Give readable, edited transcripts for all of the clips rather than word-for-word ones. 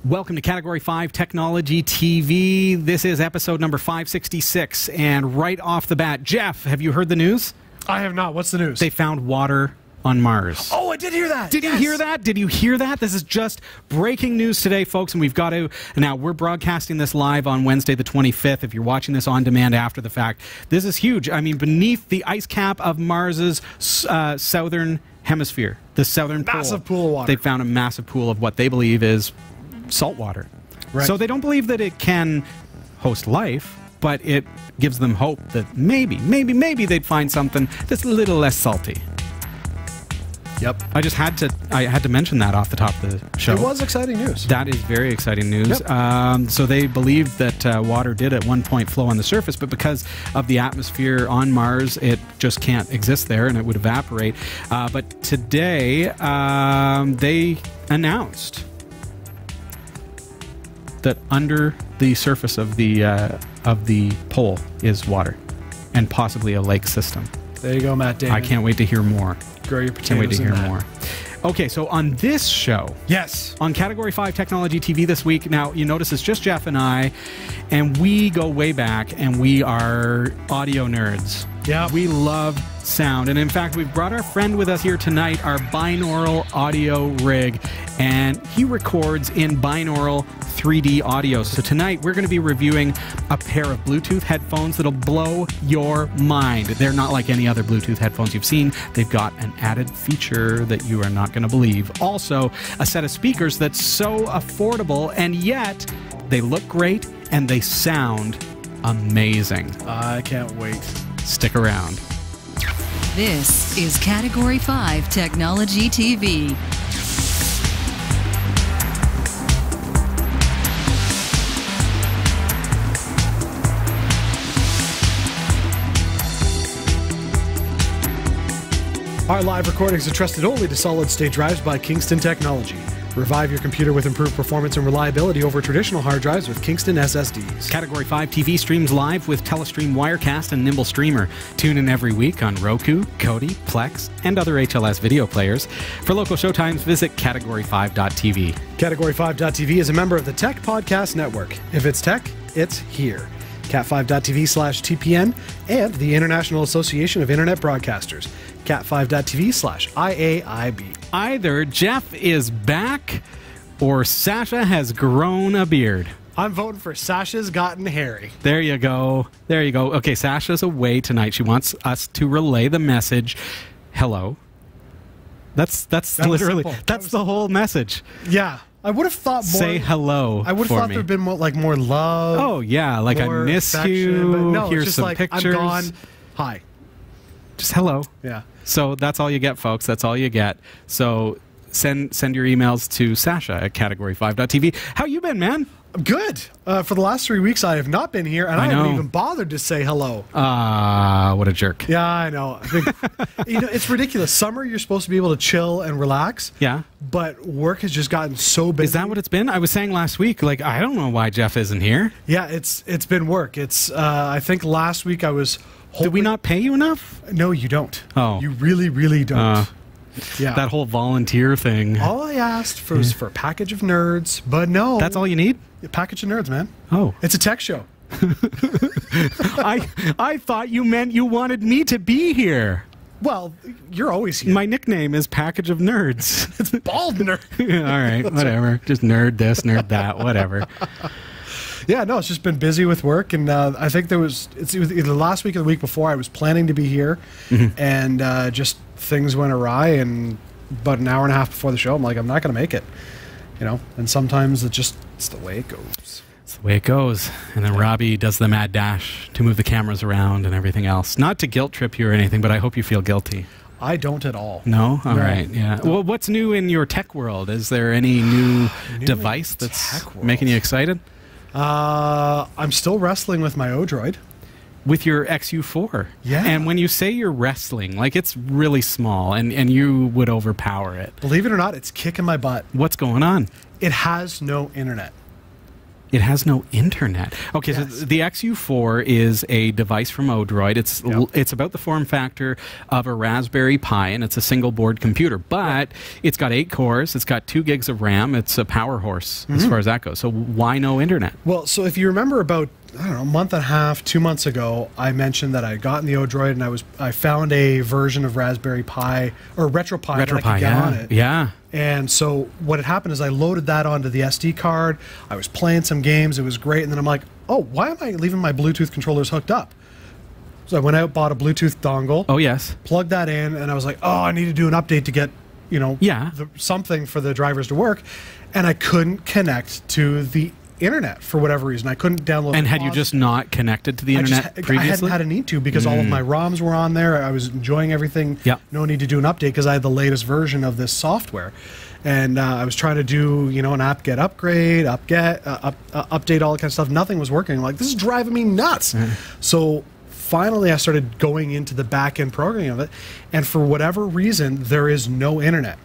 Welcome to Category 5 Technology TV. This is episode number 566. And right off the bat, Jeff, have you heard the news? I have not. What's the news? They found water on Mars. Oh, I did hear that. Did you hear that? Did you hear that? This is just breaking news today, folks, and we've got to... Now, we're broadcasting this live on Wednesday the 25th. If you're watching this on demand after the fact, this is huge. I mean, beneath the ice cap of Mars's southern hemisphere, the southern pole. Massive pool of water. They found a massive pool of what they believe is salt water. Right. So they don't believe that it can host life, but it gives them hope that maybe they'd find something that's a little less salty. Yep. I had to mention that off the top of the show. It was exciting news. That is very exciting news. Yep. So they believed that water did at one point flow on the surface, but because of the atmosphere on Mars, it just can't exist there and it would evaporate. But today, they announced that under the surface of the pole is water and possibly a lake system. There you go, Matt Damon. I can't wait to hear more. Grow your potatoes. Can't wait to hear in that. more. Okay, so on this show, yes, on Category 5 Technology TV this week, now you notice it's just Jeff and I, and we go way back, and we are audio nerds. Yeah. We love sound, and in fact, we've brought our friend with us here tonight, our binaural audio rig, and he records in binaural 3D audio. So tonight, we're going to be reviewing a pair of Bluetooth headphones that'll blow your mind. They're not like any other Bluetooth headphones you've seen. They've got an added feature that you are not going to believe. Also, a set of speakers that's so affordable, and yet they look great and they sound amazing. I can't wait. Stick around. This is Category 5 Technology TV. Our live recordings are trusted only to solid-state drives by Kingston Technology. Revive your computer with improved performance and reliability over traditional hard drives with Kingston SSDs. Category 5 TV streams live with Telestream Wirecast and Nimble Streamer. Tune in every week on Roku, Kodi, Plex, and other HLS video players. For local showtimes, visit category5.tv. Category5.tv is a member of the Tech Podcast Network. If it's tech, it's here. cat5.tv/TPN and the International Association of Internet Broadcasters. cat5.tv/IAIB. Either Jeff is back or Sasha has grown a beard. I'm voting for Sasha's gotten hairy. There you go. There you go. Okay, Sasha's away tonight. She wants us to relay the message. Hello. That's literally that's the whole message. Yeah. I would have thought more. Say hello. I would have thought there'd been more love. Oh yeah, like I miss you. But no, here's just some like, pictures. I'm gone. Hi. Just hello. Yeah. So that's all you get, folks. That's all you get. So send your emails to Sasha at category5.tv. How you been, man? Good. For the last 3 weeks, I have not been here, and I haven't even bothered to say hello. What a jerk. Yeah, I know. It's ridiculous. Summer, you're supposed to be able to chill and relax. Yeah. But work has just gotten so busy. Is that what it's been? I was saying last week, like, I don't know why Jeff isn't here. Yeah, it's been work. It's I think last week I was hoping... Did we not pay you enough? No, you don't. Oh. You really, really don't. Yeah. That whole volunteer thing. All I asked for was for a package of nerds, but no. That's all you need? A package of nerds, man. Oh. It's a tech show. I thought you meant you wanted me to be here. Well, you're always here. My nickname is Package of Nerds. It's Bald Nerd. All right, whatever. Just nerd this, nerd that, whatever. Yeah, no, it's just been busy with work, and I think it was either last week or the week before I was planning to be here, and just things went awry, and about an hour and a half before the show, I'm like, I'm not going to make it, and sometimes it's the way it goes. It's the way it goes. And then Robbie does the mad dash to move the cameras around and everything else. Not to guilt trip you or anything, but I hope you feel guilty. I don't at all. No? All right, yeah. Well, what's new in your tech world? Is there any new device that's making you excited? I'm still wrestling with my Odroid. With your XU4. Yeah. And when you say you're wrestling, like it's really small and you would overpower it. Believe it or not, it's kicking my butt. What's going on? It has no internet. It has no internet. Okay, Yes. so the XU4 is a device from Odroid. It's about the form factor of a Raspberry Pi, and it's a single board computer. But it's got 8 cores. It's got 2 gigs of RAM. It's a power horse as far as that goes. So why no internet? Well, so if you remember about, I don't know, a month and a half, 2 months ago, I mentioned that I got in the Odroid and I found a version of Raspberry Pi or RetroPie that I could get on it. Yeah. And so what had happened is I loaded that onto the SD card. I was playing some games. It was great. And then I'm like, oh, why am I leaving my Bluetooth controllers hooked up? So I went out, bought a Bluetooth dongle. Oh, yes. Plugged that in, and I was like, oh, I need to do an update to get, you know, something for the drivers to work. And I couldn't connect to the internet for whatever reason. I couldn't download. And had you just not connected to the internet previously? I hadn't had a need to because all of my ROMs were on there. I was enjoying everything. Yep. No need to do an update because I had the latest version of this software. And I was trying to do, you know, an apt-get upgrade, update, all that kind of stuff. Nothing was working. I'm like, this is driving me nuts. So finally I started going into the back-end programming of it. And for whatever reason, there is no internet.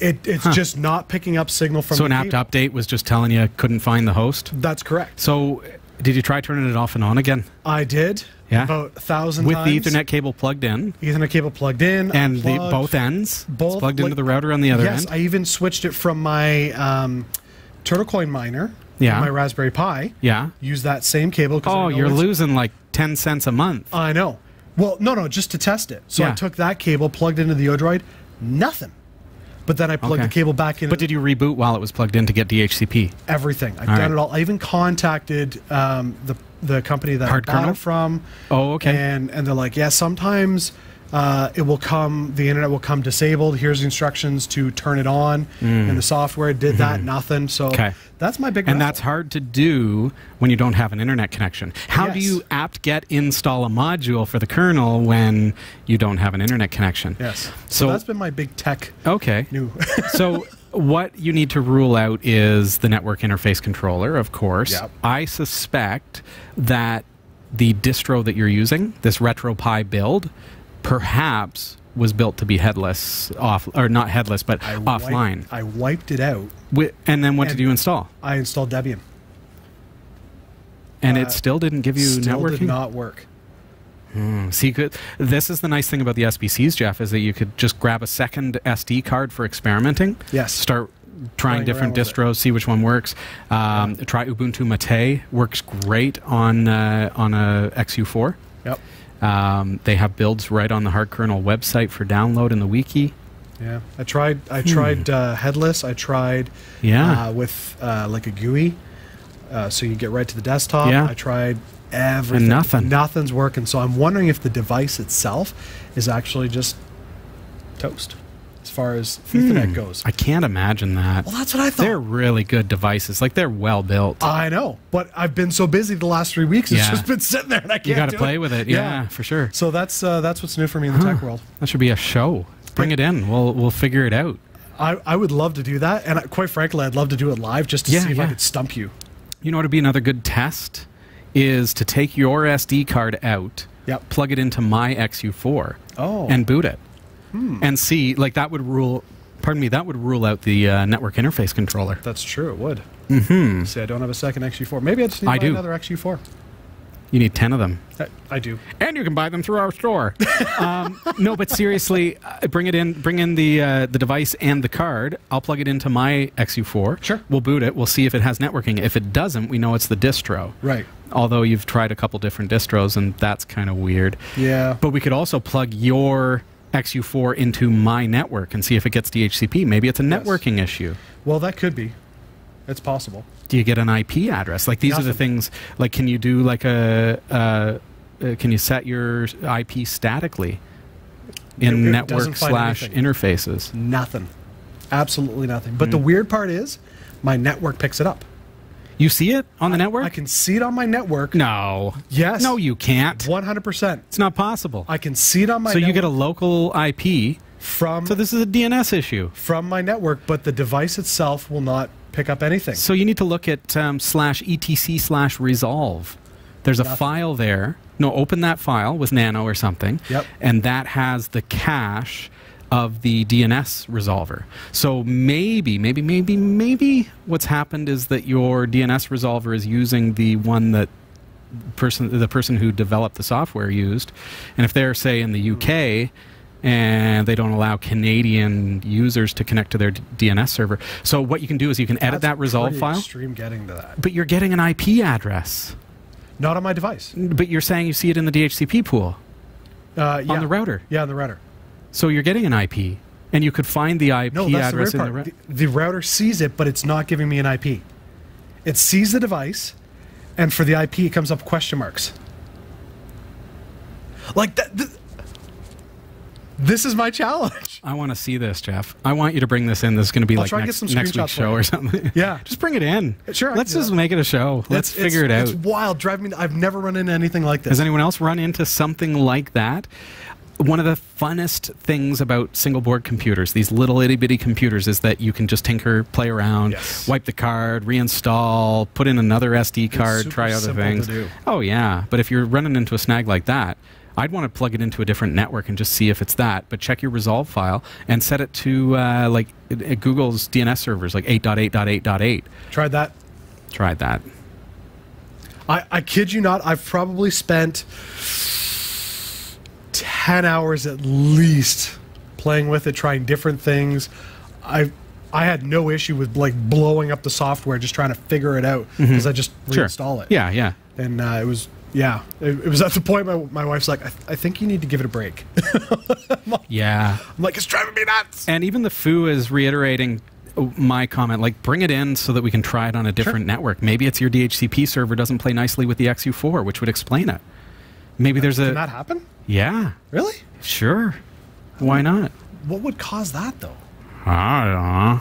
It's just not picking up signal from So an apt update was just telling you couldn't find the host? That's correct. So did you try turning it off and on again? I did. Yeah. About 1,000 With times. the Ethernet cable plugged in? Ethernet cable plugged in. And unplugged, both ends? Both. It's plugged into the router on the other end? Yes, I even switched it from my Turtlecoin miner, my Raspberry Pi. Yeah. Use that same cable. Oh, you're losing like 10 cents a month. I know. Well, no, just to test it. So I took that cable, plugged into the Odroid, nothing. But then I plugged the cable back in. But did you reboot while it was plugged in to get DHCP? Everything. I've done it all. I even contacted the company that I bought it from. Oh, okay. And they're like, yeah, sometimes the internet will come disabled. Here's the instructions to turn it on. And the software did that, nothing. So that's my big And that's hard to do when you don't have an internet connection. How do you apt-get install a module for the kernel when you don't have an internet connection? Yes. So that's been my big tech new. So what you need to rule out is the network interface controller, of course. Yep. I suspect that the distro that you're using, this RetroPie build, perhaps was built to be headless, not headless, but offline. I wiped it out. And then what did you install? I installed Debian. And it still didn't give you networking? Still did not work. See, this is the nice thing about the SBCs, Jeff, is that you could just grab a second SD card for experimenting. Yes. Start trying different distros, see which one works. Try Ubuntu Mate, works great on a XU4. Yep. They have builds right on the hard kernel website for download in the wiki. Yeah, I tried headless. I tried with like a GUI, so you get right to the desktop. Yeah. I tried everything. And nothing's working. So I'm wondering if the device itself is actually just toast as far as Ethernet goes. I can't imagine that. Well, that's what I thought. They're really good devices. Like, they're well built. I know, but I've been so busy the last 3 weeks. It's just been sitting there, and I can't. You got to play with it. Yeah, for sure. So that's what's new for me in the tech world. That should be a show. Bring it in. We'll figure it out. I would love to do that, and quite frankly, I'd love to do it live just to see if I could stump you. You know what would be another good test is to take your SD card out, plug it into my XU4, and boot it, and see. Like, that would rule. Pardon me. That would rule out the network interface controller. That's true. It would. See, I don't have a second XU4. Maybe I just need to buy another XU4. You need 10 of them. I do. And you can buy them through our store. No, but seriously, bring in the device and the card. I'll plug it into my XU4. Sure. We'll boot it. We'll see if it has networking. If it doesn't, we know it's the distro. Right. Although you've tried a couple different distros, and that's kind of weird. Yeah. But we could also plug your XU4 into my network and see if it gets DHCP. Maybe it's a networking issue. Well, that could be. It's possible. Do you get an IP address? Like, these are the things, like, can you do like can you set your IP statically in network/interfaces? Nothing. Absolutely nothing. But the weird part is my network picks it up. You see it on the network? I can see it on my network. No. Yes. No, you can't. 100%. It's not possible. I can see it on my network. So you get a local IP from... So this is a DNS issue. From my network, but the device itself will not pick up anything. So you need to look at /etc/resolve. There's a file there. No, open that file with Nano or something. Yep. And that has the cache of the DNS resolver. So maybe what's happened is that your DNS resolver is using the one that the person who developed the software used. And if they're, say, in the UK and they don't allow Canadian users to connect to their DNS server. So what you can do is you can edit that resolve file. Extreme getting to that. But you're getting an IP address. Not on my device. But you're saying you see it in the DHCP pool. On the router. Yeah, on the router. So you're getting an IP, and you could find the IP address in the router. The router sees it, but it's not giving me an IP. It sees the device, and for the IP, it comes up question marks. Like that. This is my challenge. I want to see this, Jeff. I want you to bring this in. This is going to be like next week's show or something. Yeah. Just bring it in. Sure. Let's just make it a show. Let's figure it out. It's wild. I've never run into anything like this. Has anyone else run into something like that? One of the funnest things about single board computers, these little itty bitty computers, is that you can just tinker, play around, wipe the card, reinstall, put in another SD card, try other things. Oh yeah, but if you're running into a snag like that, I'd want to plug it into a different network and just see if it's that. But check your resolve file and set it to like Google's DNS servers, like 8.8.8.8. Tried that. Tried that. I kid you not. I've probably spent 10 hours at least playing with it, trying different things. I had no issue with like blowing up the software, just trying to figure it out because I just reinstall it. Yeah, yeah. And it was at the point my wife's like, I think you need to give it a break. Yeah. I'm like, it's driving me nuts. And even the foo is reiterating my comment, like bring it in so that we can try it on a different network. Maybe it's your DHCP server doesn't play nicely with the XU4, which would explain it. Maybe there's Can that happen? Yeah. Really? Sure. Why not? What would cause that, though? I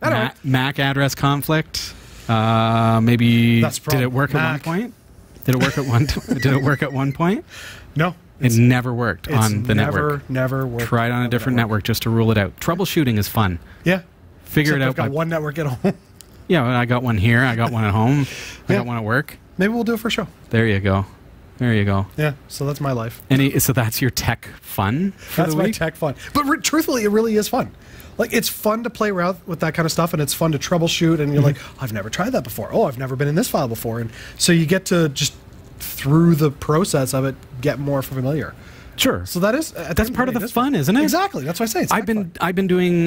don't know. MAC address conflict. Maybe did it work at one point? Did it work at one? Did it work at one point? No. It never worked on the network. Never worked. Try it on a different network just to rule it out. Troubleshooting is fun. Yeah. Figure it out. I've got one network at home. Yeah, well, I got one here. I got one at home. I got one at work. Maybe we'll do it for a show. There you go. There you go. Yeah, so that's my life. So that's your tech fun for That's the week? my tech fun. But truthfully, it really is fun. Like, it's fun to play around with that kind of stuff, and it's fun to troubleshoot, and you're like, I've never tried that before. Oh, I've never been in this file before. And so you get to just, through the process of it, get more familiar. Sure. So that is... That's part of the fun, isn't it? Exactly. That's what I say. It's I've been doing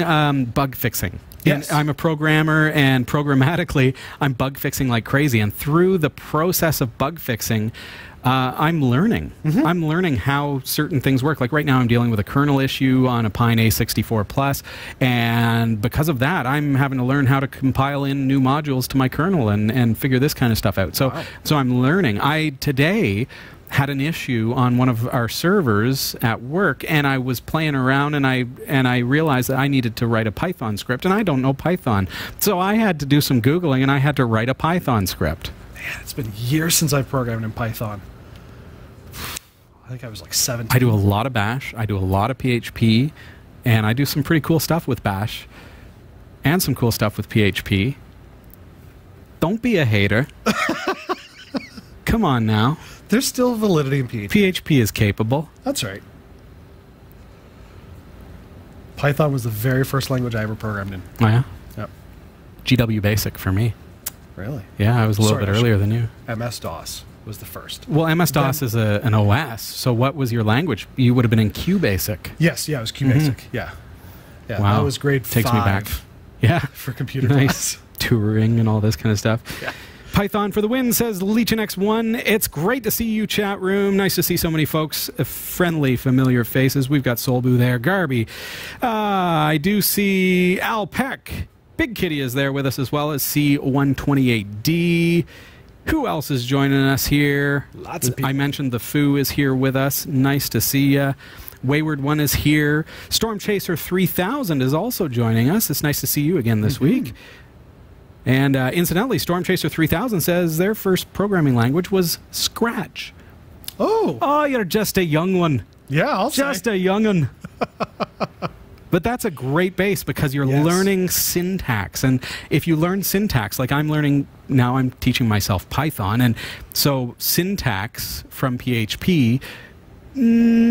bug fixing. Yes. And I'm a programmer, and programmatically, I'm bug fixing like crazy. And through the process of bug fixing, I'm learning. I'm learning how certain things work. Like right now, I'm dealing with a kernel issue on a Pine A64 Plus, and because of that, I'm having to learn how to compile in new modules to my kernel and figure this kind of stuff out. So, so I'm learning. Today had an issue on one of our servers at work, and I was playing around, and I realized that I needed to write a Python script, and I don't know Python, so I had to do some Googling, and I had to write a Python script. Man, it's been years since I've programmed in Python. I think I was like 17. I do a lot of Bash, I do a lot of PHP, and I do some pretty cool stuff with Bash, and some cool stuff with PHP. Don't be a hater. Come on now. There's still validity in PHP. PHP is capable. That's right. Python was the very first language I ever programmed in. Oh, yeah? Yep. GW Basic for me. Really? Yeah, I was a little bit earlier than you. MS-DOS was the first. Well, MS-DOS is an OS, so what was your language? You would have been in QBasic. Yes, yeah, it was QBasic. Yeah. Yeah, Wow. that was grade 5. Takes me back. Yeah. For computer Nice. class. Touring and all this kind of stuff. Yeah. Python for the win, says Legion X1. It's great to see you, chat room. Nice to see so many folks, friendly, familiar faces. We've got Solbu there, Garby. I do see Al Peck. Big Kitty is there with us as well as C128D. Who else is joining us here? Lots of people. I mentioned the Foo is here with us. Nice to see you. Wayward One is here. Storm Chaser 3000 is also joining us. It's nice to see you again this week. And incidentally, Storm Chaser 3000 says their first programming language was Scratch. Oh. Oh, you're just a young one. Yeah, I'll Just a young one. But that's a great base because you're learning syntax. And if you learn syntax, like I'm learning, now I'm teaching myself Python. And so syntax from PHP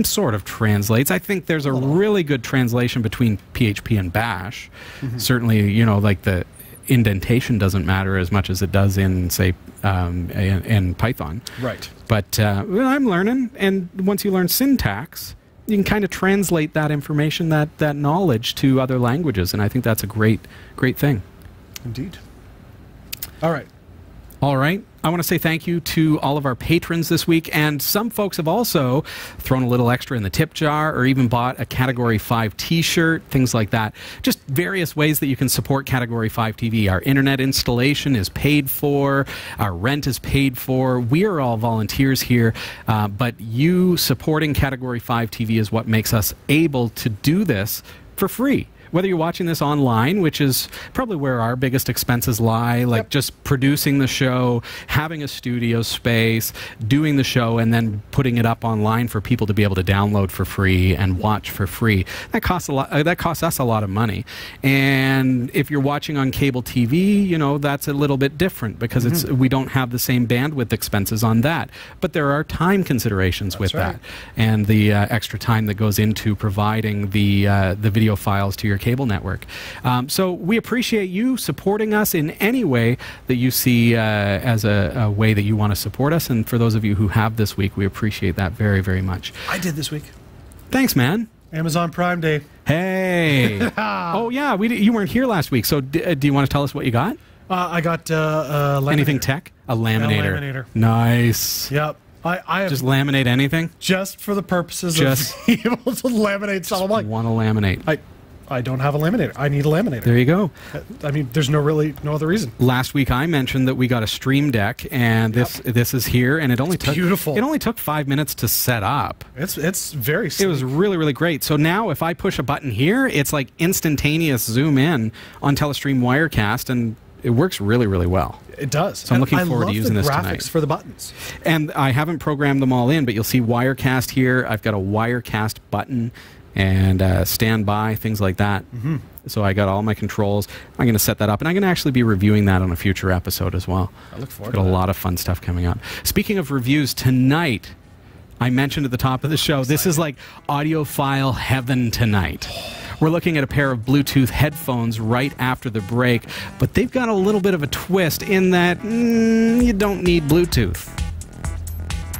sort of translates. I think there's a really good translation between PHP and Bash. Certainly, you know, like the indentation doesn't matter as much as it does in, say, in Python. Right. But well, I'm learning, and once you learn syntax, you can kind of translate that information, that knowledge, to other languages, and I think that's a great thing. Indeed. All right. All right. I want to say thank you to all of our patrons this week, and some folks have also thrown a little extra in the tip jar or even bought a Category 5 t-shirt, things like that. Just various ways that you can support Category 5 TV. Our internet installation is paid for. Our rent is paid for. We are all volunteers here, but you supporting Category 5 TV is what makes us able to do this for free. Whether you're watching this online, which is probably where our biggest expenses lie, like just producing the show, having a studio space, doing the show, and then putting it up online for people to be able to download for free and watch for free. That costs a lot. That costs us a lot of money. And if you're watching on cable TV, you know, that's a little bit different because we don't have the same bandwidth expenses on that. But there are time considerations with that, and the extra time that goes into providing the video files to your cable network. So we appreciate you supporting us in any way that you see as a way that you want to support us. And for those of you who have this week, we appreciate that very, very much. I did this week. Thanks, man. Amazon Prime Day. Hey. Oh, yeah. You weren't here last week. So do you want to tell us what you got? I got a laminator. Anything tech? A laminator. A laminator. Nice. Yep. I have just laminate anything? Just for the purposes of being able to laminate something. Like, want to laminate. I don't have a laminator. I need a laminator. There you go. I mean, there's no other reason. Last week I mentioned that we got a Stream Deck, and this is here, and it only took beautiful. It only took 5 minutes to set up. It's very sleek. It was really, really great. So now if I push a button here, it's like instantaneous zoom in on Telestream Wirecast, and it works really, really well. It does. So I'm looking forward to using this tonight. I love the graphics for the buttons. And I haven't programmed them all in, but you'll see Wirecast here. I've got a Wirecast button and standby, things like that. So I got all my controls. I'm going to set that up, and I'm going to actually be reviewing that on a future episode as well. I look forward to that. Got a lot of fun stuff coming up. Speaking of reviews, tonight, I mentioned at the top of the show, this is like audiophile heaven tonight. We're looking at a pair of Bluetooth headphones right after the break, but they've got a little bit of a twist in that you don't need Bluetooth.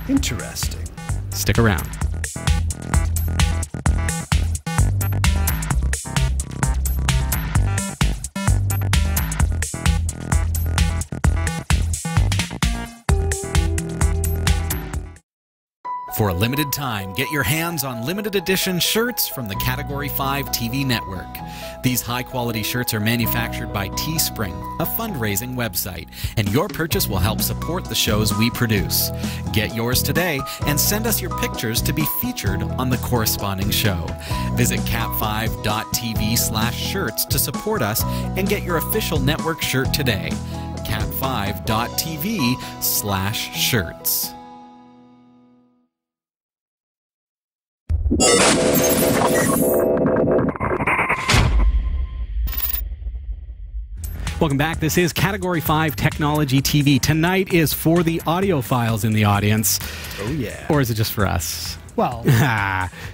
Interesting. Stick around. For a limited time, get your hands on limited edition shirts from the Category 5 TV network. These high-quality shirts are manufactured by Teespring, a fundraising website, and your purchase will help support the shows we produce. Get yours today and send us your pictures to be featured on the corresponding show. Visit cat5.tv/shirts to support us and get your official network shirt today. cat5.tv/shirts. Welcome back. This is Category 5 Technology TV. Tonight is for the audiophiles in the audience. Oh, yeah. Or is it just for us? Well,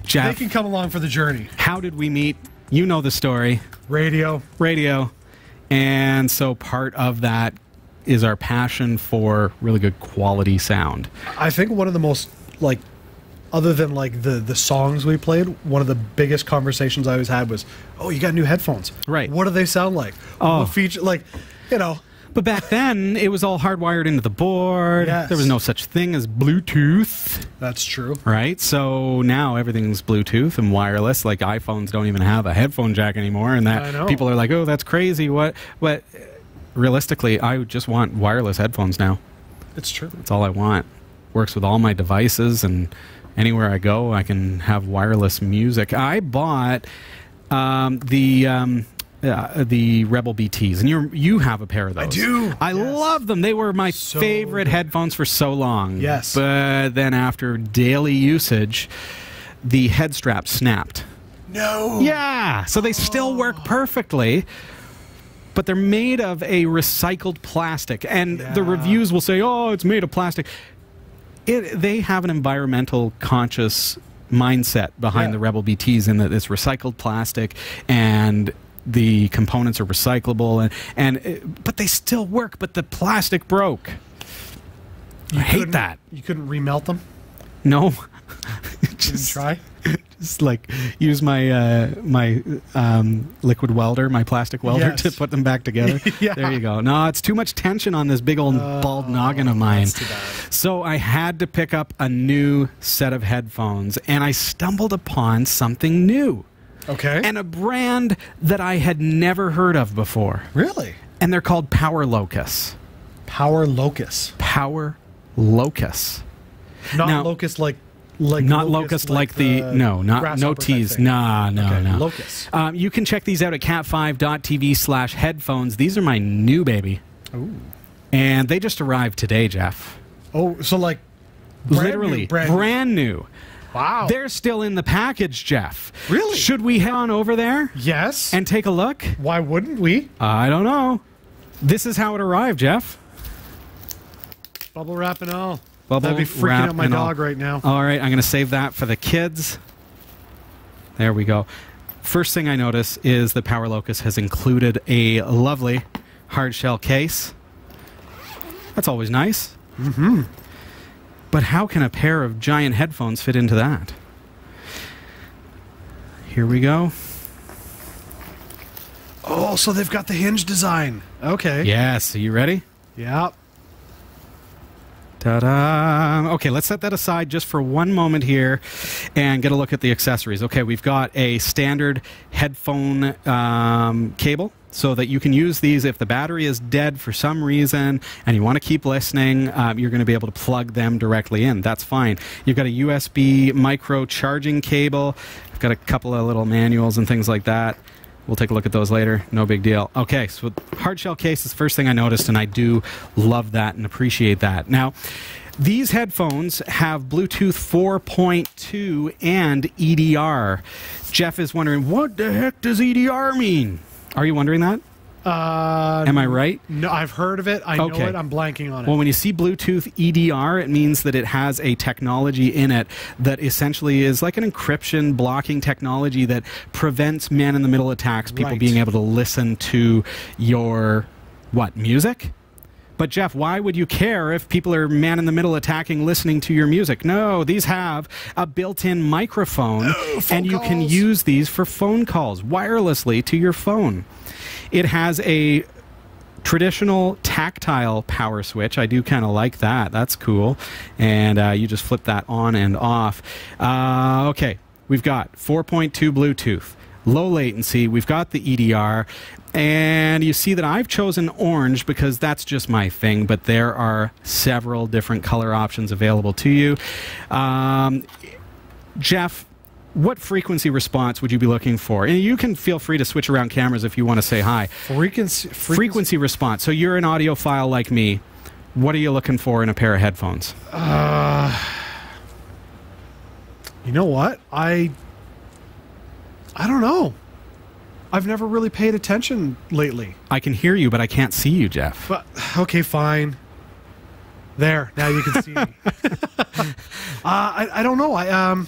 Jeff, they can come along for the journey. How did we meet? You know the story. Radio. And so part of that is our passion for really good quality sound. I think one of the most, like, other than like the songs we played, one of the biggest conversations I always had was, "Oh, you got new headphones, right? What do they sound like? Oh, what feature, like, you know." But back then, it was all hardwired into the board. Yes. There was no such thing as Bluetooth. That's true, right? So now everything's Bluetooth and wireless. Like iPhones don't even have a headphone jack anymore, and that people are like, "Oh, that's crazy." What? Realistically, I just want wireless headphones now. It's true. That's all I want. Works with all my devices, and anywhere I go, I can have wireless music. I bought the Rebel BTs, and you have a pair of those. I do. I love them. They were my favorite headphones for so long. Yes. But then after daily usage, the head strap snapped. No. Yeah. So they still work perfectly, but they're made of a recycled plastic. And the reviews will say, "Oh, it's made of plastic." they have an environmental conscious mindset behind the Rebel BTs in that it's recycled plastic and the components are recyclable, but they still work, but the plastic broke. I hate that. You couldn't remelt them? No. Just try? Just like use my liquid welder, my plastic welder to put them back together. There you go. No, it's too much tension on this big old bald noggin of mine. That's too bad. So I had to pick up a new set of headphones, and I stumbled upon something new. Okay. And a brand that I had never heard of before. Really? And they're called PowerLocus. PowerLocus. PowerLocus. Not now, locust like not locust like the no T's. No. Locus. You can check these out at cat5.tv/headphones. These are my new baby. Ooh. And they just arrived today, Jeff. Oh, so like literally brand new. Wow. They're still in the package, Jeff. Really? Should we head on over there? Yes. And take a look? Why wouldn't we? I don't know. This is how it arrived, Jeff. Bubble wrap and all. That'd be freaking out my dog right now. All right, I'm going to save that for the kids. There we go. First thing I notice is the PowerLocus has included a lovely hard shell case. That's always nice. Mm-hmm. But how can a pair of giant headphones fit into that? Here we go. Oh, so they've got the hinge design. Okay. Yes, are you ready? Yeah. Ta-da! Okay, let's set that aside just for one moment here and get a look at the accessories. Okay, we've got a standard headphone cable so that you can use these if the battery is dead for some reason and you want to keep listening. You're going to be able to plug them directly in. That's fine. You've got a USB micro charging cable. I've got a couple of little manuals and things like that. We'll take a look at those later. No big deal. Okay, so hard shell case is the first thing I noticed, and I do love that and appreciate that. Now, these headphones have Bluetooth 4.2 and EDR. Jeff is wondering, what the heck does EDR mean? Are you wondering that? Am I right? No, I've heard of it. I know it. I'm blanking on it. Well, when you see Bluetooth EDR, it means that it has a technology in it that essentially is like an encryption blocking technology that prevents man-in-the-middle attacks, people being able to listen to your, music? But Jeff, why would you care if people are man-in-the-middle attacking listening to your music? No, these have a built-in microphone, and you can use these for phone calls wirelessly to your phone. It has a traditional tactile power switch. I do kind of like that. That's cool. And you just flip that on and off. Okay, we've got 4.2 Bluetooth, low latency. We've got the EDR. And you see that I've chosen orange because that's just my thing, but there are several different color options available to you. Jeff, what frequency response would you be looking for? And you can feel free to switch around cameras if you want to say hi. Frequency response. So you're an audiophile like me. What are you looking for in a pair of headphones? You know what? I don't know. I've never really paid attention lately. I can hear you, but I can't see you, Jeff. But, okay, fine. There, now you can see me. I don't know.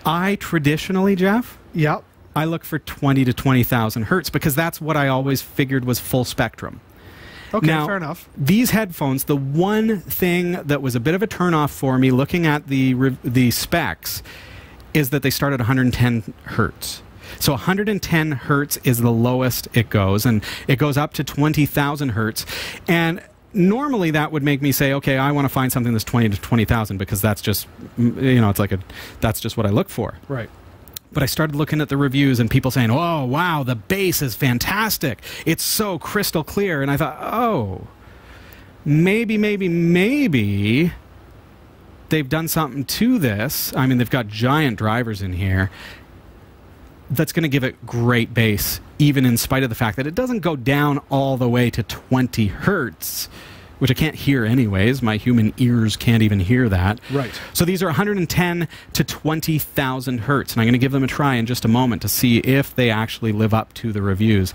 I traditionally, Jeff, yep, I look for 20 to 20,000 hertz because that's what I always figured was full spectrum. Okay, now, fair enough. These headphones, the one thing that was a bit of a turnoff for me looking at the specs is that they start at 110 hertz. So 110 hertz is the lowest it goes, and it goes up to 20,000 hertz. And normally that would make me say, okay, I want to find something that's 20 to 20,000 because that's just, it's like that's just what I look for. Right. But I started looking at the reviews and people saying, oh, wow, the bass is fantastic. It's so crystal clear. And I thought, oh, maybe they've done something to this. I mean, they've got giant drivers in here. That's going to give it great bass, even in spite of the fact that it doesn't go down all the way to 20 hertz, which I can't hear anyways. My human ears can't even hear that. Right. So these are 110 to 20,000 hertz, and I'm going to give them a try in just a moment to see if they actually live up to the reviews.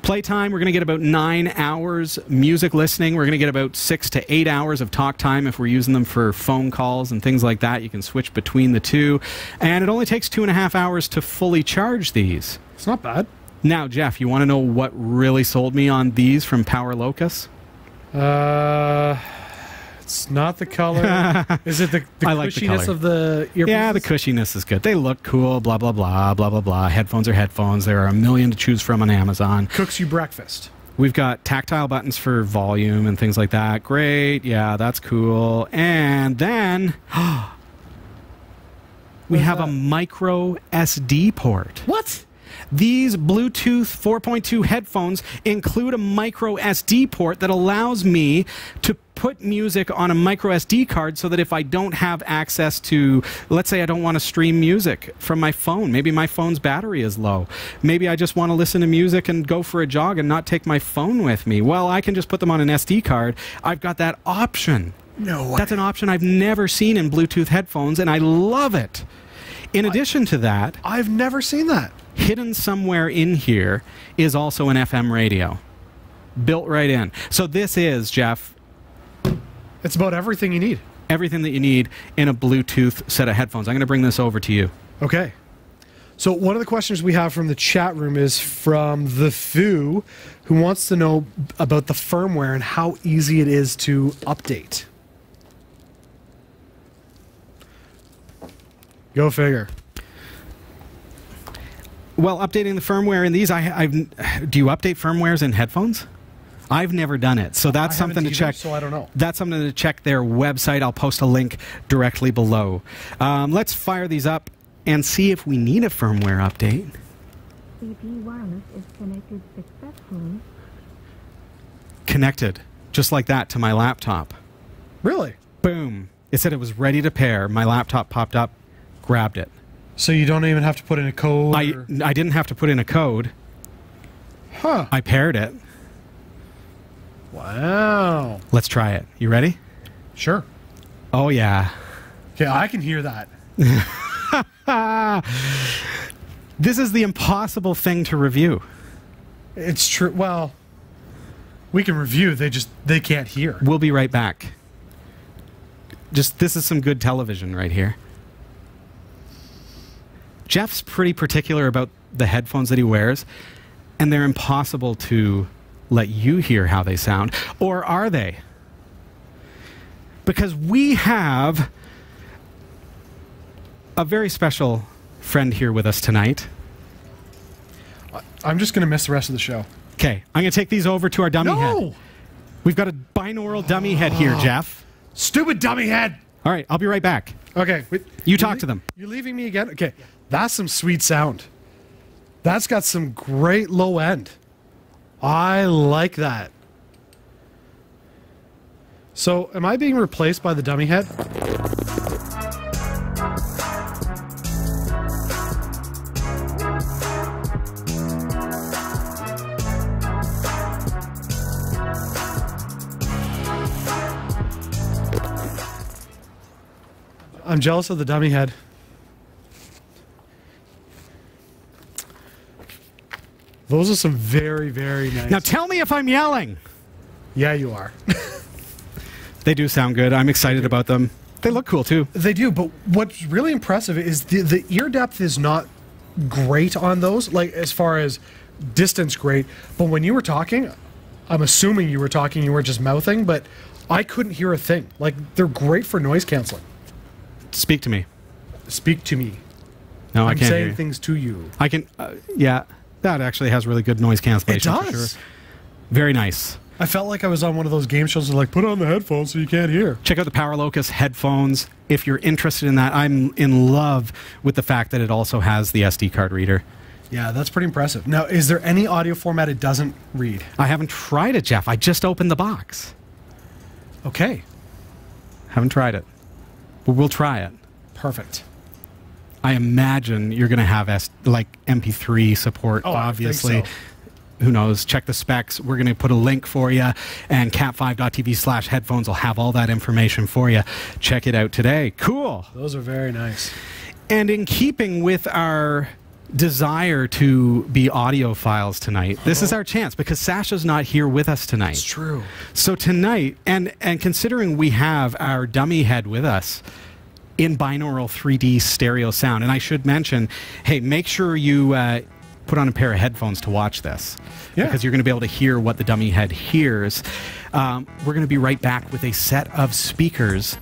Playtime, we're going to get about 9 hours. Music listening, we're going to get about 6 to 8 hours of talk time if we're using them for phone calls and things like that. You can switch between the two. And it only takes 2.5 hours to fully charge these. It's not bad. Now, Jeff, you want to know what really sold me on these from PowerLocus? It's not the color. Is it the cushiness of the earpieces? Yeah, the cushiness is good. They look cool, blah, blah, blah, blah, blah, blah. Headphones are headphones. There are a million to choose from on Amazon. Cooks you breakfast. We've got tactile buttons for volume and things like that. Great. Yeah, that's cool. And then we have a micro SD port. What? These Bluetooth 4.2 headphones include a micro SD port that allows me to put music on a micro SD card so that if I don't have access to, let's say I don't want to stream music from my phone, maybe my phone's battery is low, maybe I just want to listen to music and go for a jog and not take my phone with me, well, I can just put them on an SD card. I've got that option. No way. That's an option I've never seen in Bluetooth headphones, and I love it. In addition to that, I've never seen that. hidden somewhere in here is also an FM radio. Built right in. So this is, Jeff, it's about everything you need. Everything that you need in a Bluetooth set of headphones. I'm going to bring this over to you. Okay. So one of the questions we have from the chat room is from the Foo, who wants to know about the firmware and how easy it is to update. Go figure. Well, updating the firmware in these, do you update firmwares in headphones? I've never done it, so that's something to check. So I don't know. That's something to check their website. I'll post a link directly below. Let's fire these up and see if we need a firmware update. CP wireless is connected successfully. Connected, just like that, to my laptop. Really? Boom. It said it was ready to pair. My laptop popped up, grabbed it. So you don't even have to put in a code? I didn't have to put in a code. Huh. I paired it. Wow. Let's try it. You ready? Sure. Oh, yeah. Okay, I can hear that. This is the impossible thing to review. It's true. Well, we can review. They can't hear. We'll be right back. This is some good television right here. Jeff's pretty particular about the headphones that he wears, and they're impossible to let you hear how they sound. Or are they? Because we have a very special friend here with us tonight. I'm just going to miss the rest of the show. Okay, I'm going to take these over to our dummy head. We've got a binaural dummy head here, Jeff. Stupid dummy head! All right, I'll be right back. Okay. Wait, You talk to them. You're leaving me again? Okay. That's some sweet sound. That's got some great low end. I like that. So, am I being replaced by the dummy head? I'm jealous of the dummy head. Those are some very, very nice. Now tell me if I'm yelling. Yeah, you are. They do sound good. I'm excited about them. They look cool too. They do, but what's really impressive is the ear depth is not great on those, like as far as distance great, but when you were talking, I'm assuming you were talking, you were just mouthing, but I couldn't hear a thing. Like, they're great for noise canceling. Speak to me. Speak to me. No, I can't hear I'm saying you. things to you. I can, yeah, that actually has really good noise cancellation. It does. For sure. Very nice. I felt like I was on one of those game shows that like, put on the headphones so you can't hear. Check out the PowerLocus headphones if you're interested in that. I'm in love with the fact that it also has the SD card reader. Yeah, that's pretty impressive. Now, is there any audio format it doesn't read? I haven't tried it, Jeff. I just opened the box. Okay. Haven't tried it. But we'll try it. Perfect. I imagine you're going to have like MP3 support, obviously. I think so. Who knows? Check the specs. We're going to put a link for you, and cat5.tv/headphones will have all that information for you. Check it out today. Cool. Those are very nice. And in keeping with our desire to be audiophiles tonight, this is our chance because Sasha's not here with us tonight. It's true. So tonight, and considering we have our dummy head with us in binaural 3D stereo sound, and I should mention, hey, make sure you put on a pair of headphones to watch this, because you're going to be able to hear what the dummy head hears. We're going to be right back with a set of speakers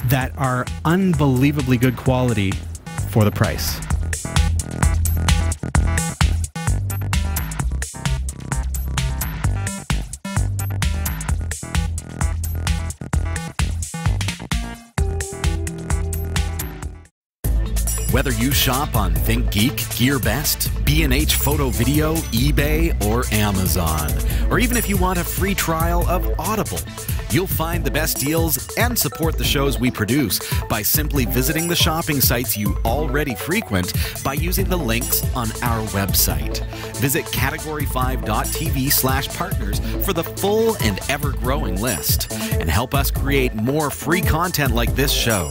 that are unbelievably good quality for the price. Whether you shop on ThinkGeek, GearBest, B&H Photo Video, eBay, or Amazon, or even if you want a free trial of Audible, you'll find the best deals and support the shows we produce by simply visiting the shopping sites you already frequent by using the links on our website. Visit category5.tv/partners for the full and ever-growing list, and help us create more free content like this show.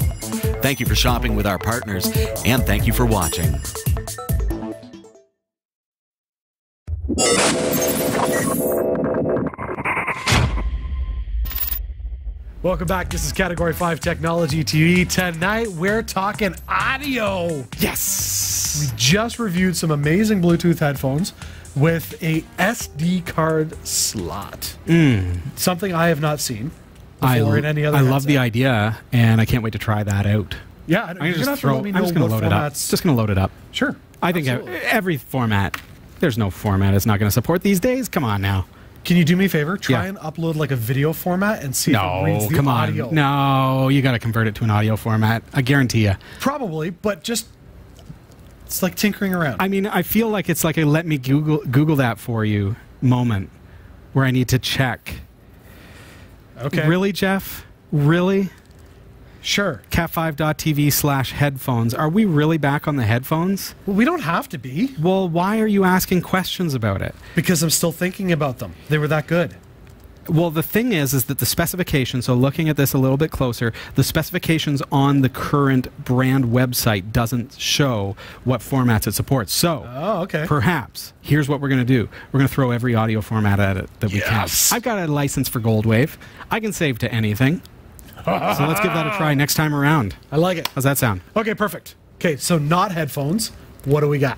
Thank you for shopping with our partners, and thank you for watching. Welcome back. This is Category 5 Technology TV. Tonight, we're talking audio. Yes! We just reviewed some amazing Bluetooth headphones with a SD card slot. Something I have not seen before in any other I headset. love the idea, and I can't wait to try that out. Yeah, I'm you're just gonna have to let me know I'm just going to what load it up. formats- Just going to load it up. Sure. I think Absolutely. every format, there's no format it's not going to support these days. Come on now. Can you do me a favor? Try Yeah. and upload like a video format and see if it reads No, the come audio. on. No, you got to convert it to an audio format. I guarantee you. Probably, but just it's like tinkering around. I mean, I feel like it's like a let me Google that for you moment where I need to check. Okay. Really, Jeff? Really? Sure. cat5.tv/headphones. Are we really back on the headphones? Well, we don't have to be Well, why are you asking questions about it? because I'm still thinking about them. They were that good. Well, the thing is that the specifications, so looking at this a little bit closer, the specifications on the current brand website doesn't show what formats it supports. So, Oh, okay. perhaps, here's what we're going to do. We're going to throw every audio format at it that we Yes. can. I've got a license for Goldwave. I can save to anything. So let's give that a try next time around. I like it. How's that sound? Okay, perfect. Okay, so not headphones. What do we got?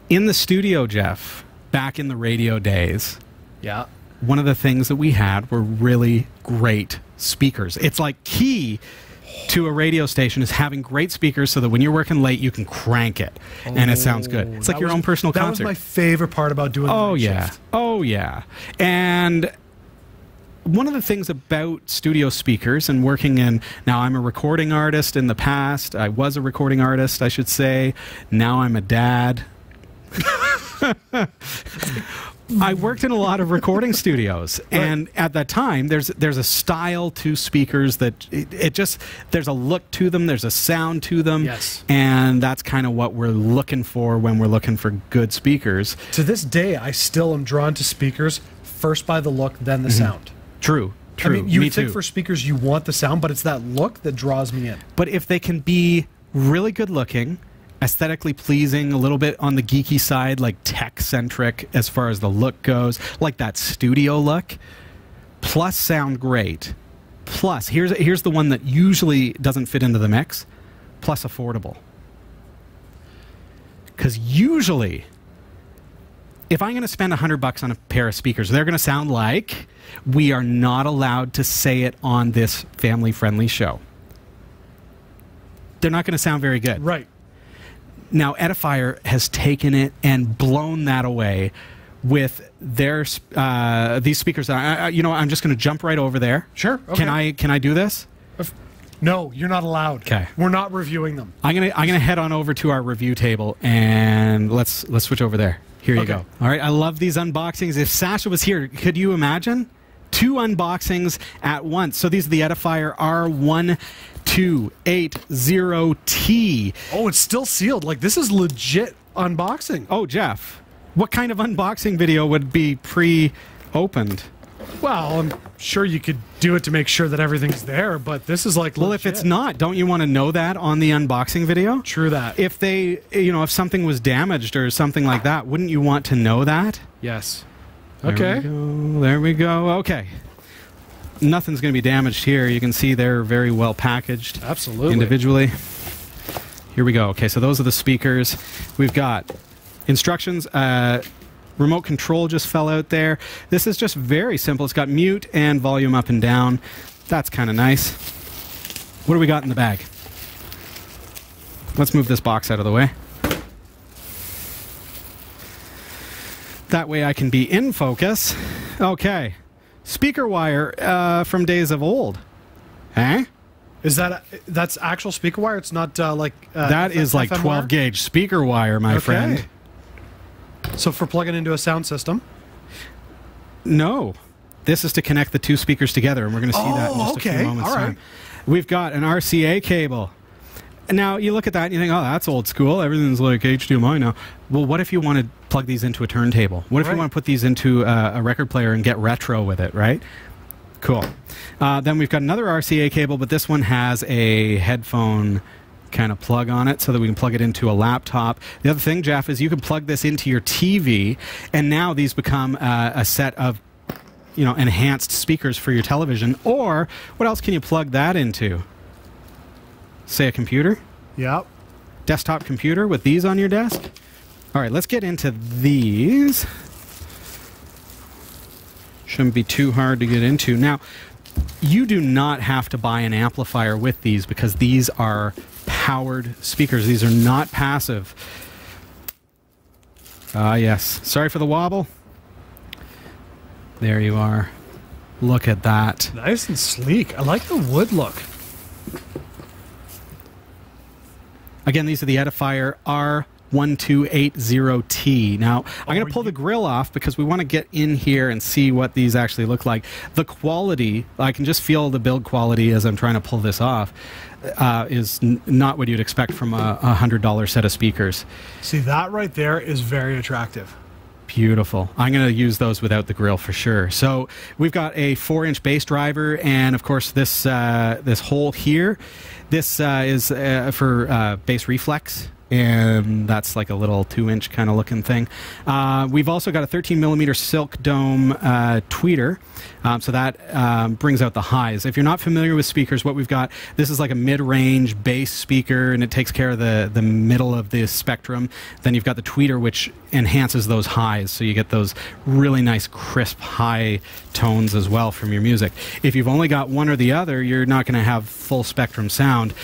In the studio, Jeff, back in the radio days, Yeah. one of the things that we had were really great speakers. It's like key to a radio station is having great speakers so that when you're working late, you can crank it and it sounds good. It's like That your was- own personal that concert. was my favorite part about doing the Oh, night yeah. shift. Oh, yeah. And one of the things about studio speakers and working in, now I'm a recording artist in the past. I was a recording artist, I should say. Now I'm a dad. I worked in a lot of recording studios, and at that time, there's a style to speakers that it just there's a look to them, there's a sound to them, Yes. and that's kind of what we're looking for when we're looking for good speakers. To this day, I still am drawn to speakers first by the look, then the sound. True, true. I mean, you Me would think too. for speakers you want the sound, but it's that look that draws me in. But if they can be really good looking, aesthetically pleasing, a little bit on the geeky side, like tech-centric as far as the look goes, like that studio look, plus sound great, plus, here's the one that usually doesn't fit into the mix, plus affordable. Because usually, if I'm going to spend $100 on a pair of speakers, they're going to sound like we are not allowed to say it on this family-friendly show. They're not going to sound very good. Right. Now, Edifier has taken it and blown that away with their these speakers. I'm just going to jump right over there. Sure. Okay. Can I do this? No, you're not allowed. Okay. We're not reviewing them. I'm gonna head on over to our review table and let's switch over there. Here you Okay. go. All right. I love these unboxings. If Sasha was here, could you imagine? 2 unboxings at once. So these are the Edifier R1280T. Oh, it's still sealed. Like, this is legit unboxing. Oh, Jeff, what kind of unboxing video would be pre-opened? Well, I'm sure you could do it to make sure that everything's there, but this is like Well, if it's not, don't you want to know that on the unboxing video? True that. If they, if something was damaged or something like that, wouldn't you want to know that? Yes. Okay. There we go. Okay. Nothing's going to be damaged here. You can see they're very well packaged. Absolutely. Individually. Here we go. Okay, so those are the speakers. We've got instructions. Remote control just fell out there. This is just very simple. It's got mute and volume up and down. That's kind of nice. What do we got in the bag? Let's move this box out of the way. That way I can be in focus. Okay. Speaker wire from days of old. Eh? Is that's actual speaker wire? It's not like... that is like 12 gauge speaker wire, my friend. So for plugging into a sound system? No. This is to connect the two speakers together, and we're going to see that in just a few moments' time. We've got an RCA cable. Now, you look at that and you think, oh, that's old school. Everything's like HDMI now. Well, what if you want to plug these into a turntable? What if you want to put these into a record player and get retro with it, right? Cool. Then we've got another RCA cable, but this one has a headphone kind of plug on it so that we can plug it into a laptop. The other thing, Jeff, is you can plug this into your TV, and now these become a set of enhanced speakers for your television. Or what else can you plug that into? Say a computer? Yep. Desktop computer with these on your desk? All right, let's get into these. Shouldn't be too hard to get into. Now, you do not have to buy an amplifier with these because these are powered speakers. These are not passive. Yes. Sorry for the wobble. There you are. Look at that. Nice and sleek. I like the wood look. Again, these are the Edifier R1280T. Now, I'm going to pull the grill off because we want to get in here and see what these actually look like. The quality, I can just feel the build quality as I'm trying to pull this off, is not what you'd expect from a $100 set of speakers. See, that right there is very attractive. Beautiful. I'm going to use those without the grill for sure. So we've got a 4-inch bass driver, and of course this this hole here. This is for bass reflex, and that's like a little 2-inch kind of looking thing. We've also got a 13mm silk dome tweeter, so that brings out the highs. If you're not familiar with speakers, what we've got, this is like a mid-range bass speaker, and it takes care of the middle of the spectrum. Then you've got the tweeter, which enhances those highs, so you get those really nice, crisp, high tones as well from your music. If you've only got one or the other, you're not going to have full spectrum sound.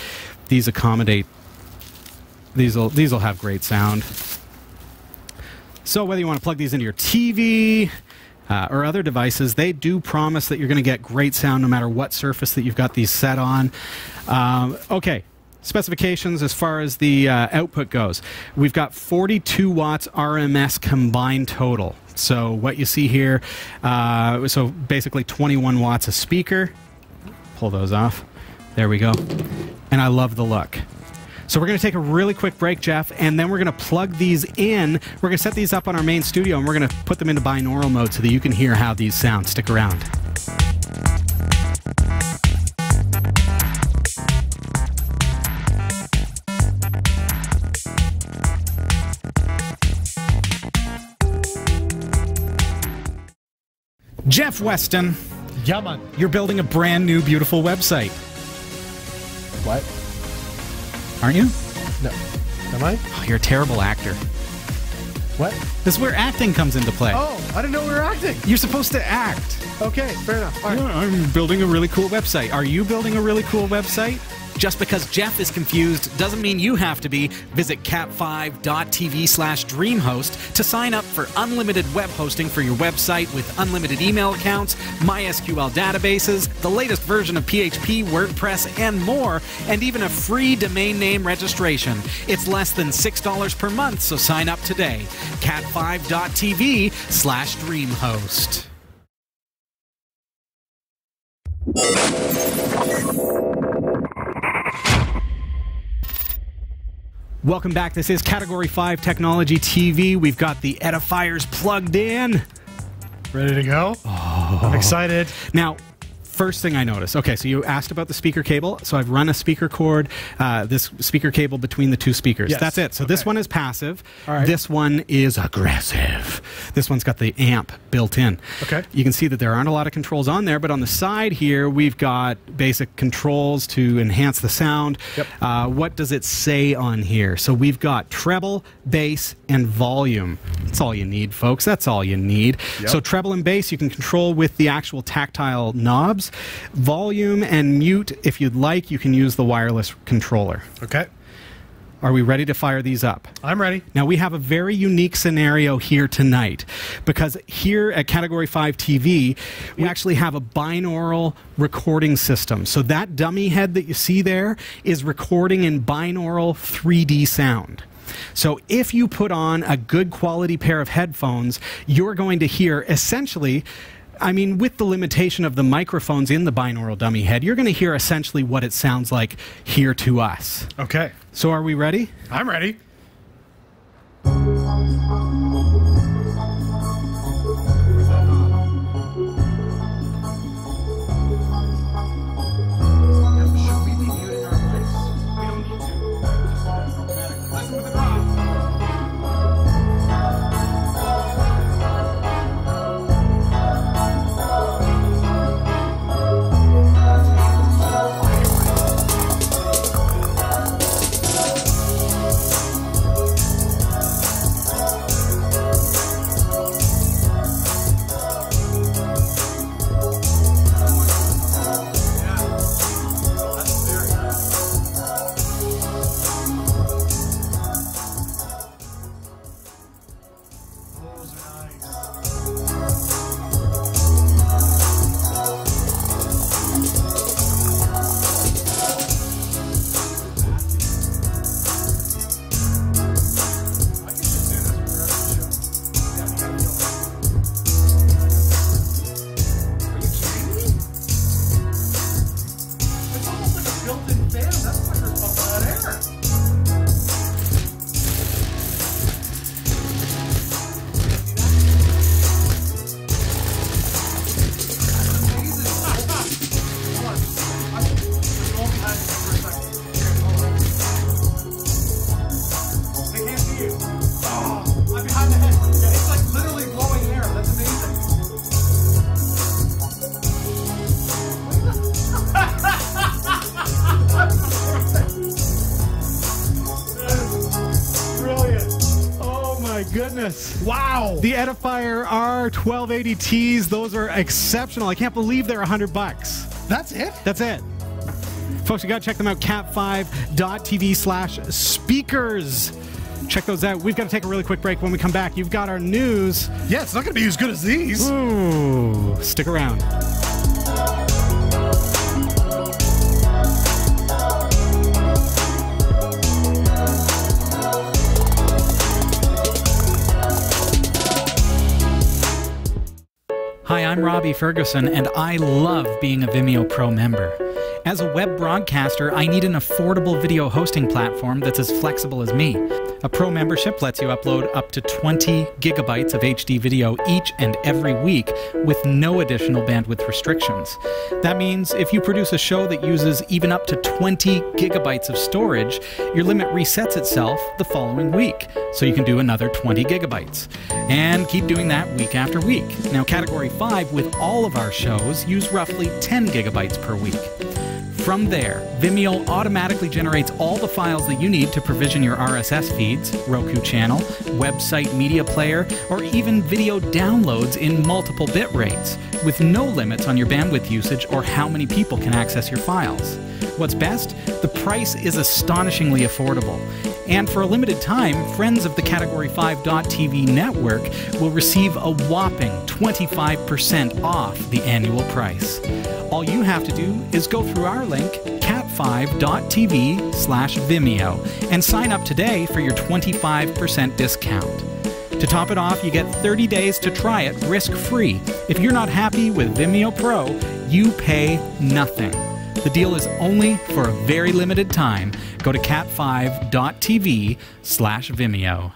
These accommodate. These'll have great sound. So whether you want to plug these into your TV or other devices, they do promise that you're going to get great sound no matter what surface that you've got these set on. Okay, specifications as far as the output goes. We've got 42 watts RMS combined total. So what you see here, so basically 21 watts a speaker. Pull those off. There we go. And I love the look. So we're going to take a really quick break, Jeff, and then we're going to plug these in. We're going to set these up on our main studio, and we're going to put them into binaural mode so that you can hear how these sound. Stick around. Jeff Weston. Yeah, man. You're building a brand new, beautiful website. What? Aren't you? No. Am I? Oh, you're a terrible actor. What? This is where acting comes into play. Oh, I didn't know we were acting. You're supposed to act. Okay, fair enough. All right. Yeah, I'm building a really cool website. Are you building a really cool website? Just because Jeff is confused doesn't mean you have to be. Visit cat5.tv/dreamhost to sign up for unlimited web hosting for your website with unlimited email accounts, MySQL databases, the latest version of PHP, WordPress, and more, and even a free domain name registration. It's less than $6 per month, so sign up today. cat5.tv/dreamhost. Welcome back. This is Category 5 Technology TV. We've got the Edifiers plugged in. Ready to go? Oh, I'm excited. Now, first thing I noticed. Okay, so you asked about the speaker cable. So I've run a speaker cord, this speaker cable between the two speakers. Yes. That's it. So this one is passive. All right. This one is aggressive. This one's got the amp built in. Okay. You can see that there aren't a lot of controls on there, but on the side here, we've got basic controls to enhance the sound. Yep. What does it say on here? So we've got treble, bass, and volume. That's all you need, folks. That's all you need. Yep. So treble and bass you can control with the actual tactile knobs. Volume and mute, if you'd like, you can use the wireless controller. Okay. Are we ready to fire these up? I'm ready. Now, we have a very unique scenario here tonight because here at Category 5 TV, we actually have a binaural recording system. So that dummy head that you see there is recording in binaural 3D sound. So if you put on a good quality pair of headphones, you're going to hear essentially, I mean, with the limitation of the microphones in the binaural dummy head, you're going to hear essentially what it sounds like here to us. Okay. So are we ready? I'm ready. Goodness. Wow. The Edifier R1280Ts, those are exceptional. I can't believe they're $100. That's it? That's it. Folks, you got to check them out, cat5.tv/speakers. Check those out. We've got to take a really quick break. When we come back, you've got our news. Yeah, it's not going to be as good as these. Ooh, stick around. Hi, I'm Robbie Ferguson, and I love being a Vimeo Pro member. As a web broadcaster, I need an affordable video hosting platform that's as flexible as me. A Pro membership lets you upload up to 20 gigabytes of HD video each and every week with no additional bandwidth restrictions. That means if you produce a show that uses even up to 20 gigabytes of storage, your limit resets itself the following week, so you can do another 20 gigabytes. And keep doing that week after week. Now, Category 5 with all of our shows use roughly 10 gigabytes per week. From there, Vimeo automatically generates all the files that you need to provision your RSS feeds, Roku channel, website media player, or even video downloads in multiple bit rates, with no limits on your bandwidth usage or how many people can access your files. What's best? The price is astonishingly affordable. And for a limited time, friends of the Category 5.tv network will receive a whopping 25% off the annual price. All you have to do is go through our link, cat5.tv/Vimeo, and sign up today for your 25% discount. To top it off, you get 30 days to try it risk-free. If you're not happy with Vimeo Pro, you pay nothing. The deal is only for a very limited time. Go to cat5.tv/Vimeo.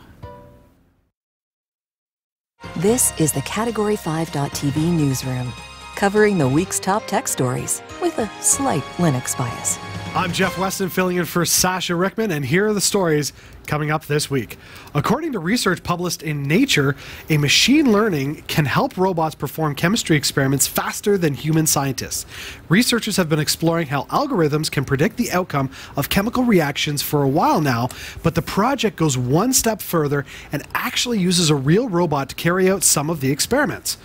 This is the Category 5.tv newsroom, covering the week's top tech stories with a slight Linux bias. I'm Jeff Weston, filling in for Sasha Rickman, and here are the stories coming up this week. According to research published in Nature, a machine learning can help robots perform chemistry experiments faster than human scientists. Researchers have been exploring how algorithms can predict the outcome of chemical reactions for a while now, but the project goes one step further and actually uses a real robot to carry out some of the experiments.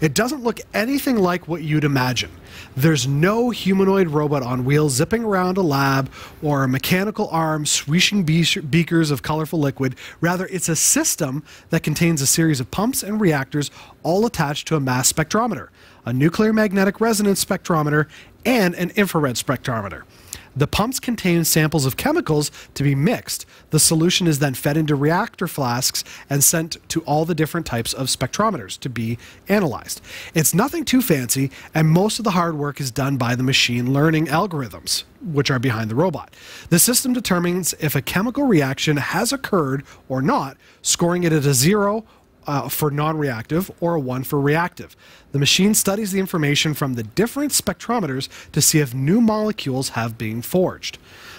It doesn't look anything like what you'd imagine. There's no humanoid robot on wheels zipping around a lab or a mechanical arm swishing beakers of colorful liquid. Rather, it's a system that contains a series of pumps and reactors all attached to a mass spectrometer, a nuclear magnetic resonance spectrometer, and an infrared spectrometer. The pumps contain samples of chemicals to be mixed. The solution is then fed into reactor flasks and sent to all the different types of spectrometers to be analyzed. It's nothing too fancy, and most of the hard work is done by the machine learning algorithms, which are behind the robot. The system determines if a chemical reaction has occurred or not, scoring it at a 0 for non-reactive or a 1 for reactive. The machine studies the information from the different spectrometers to see if new molecules have been forged.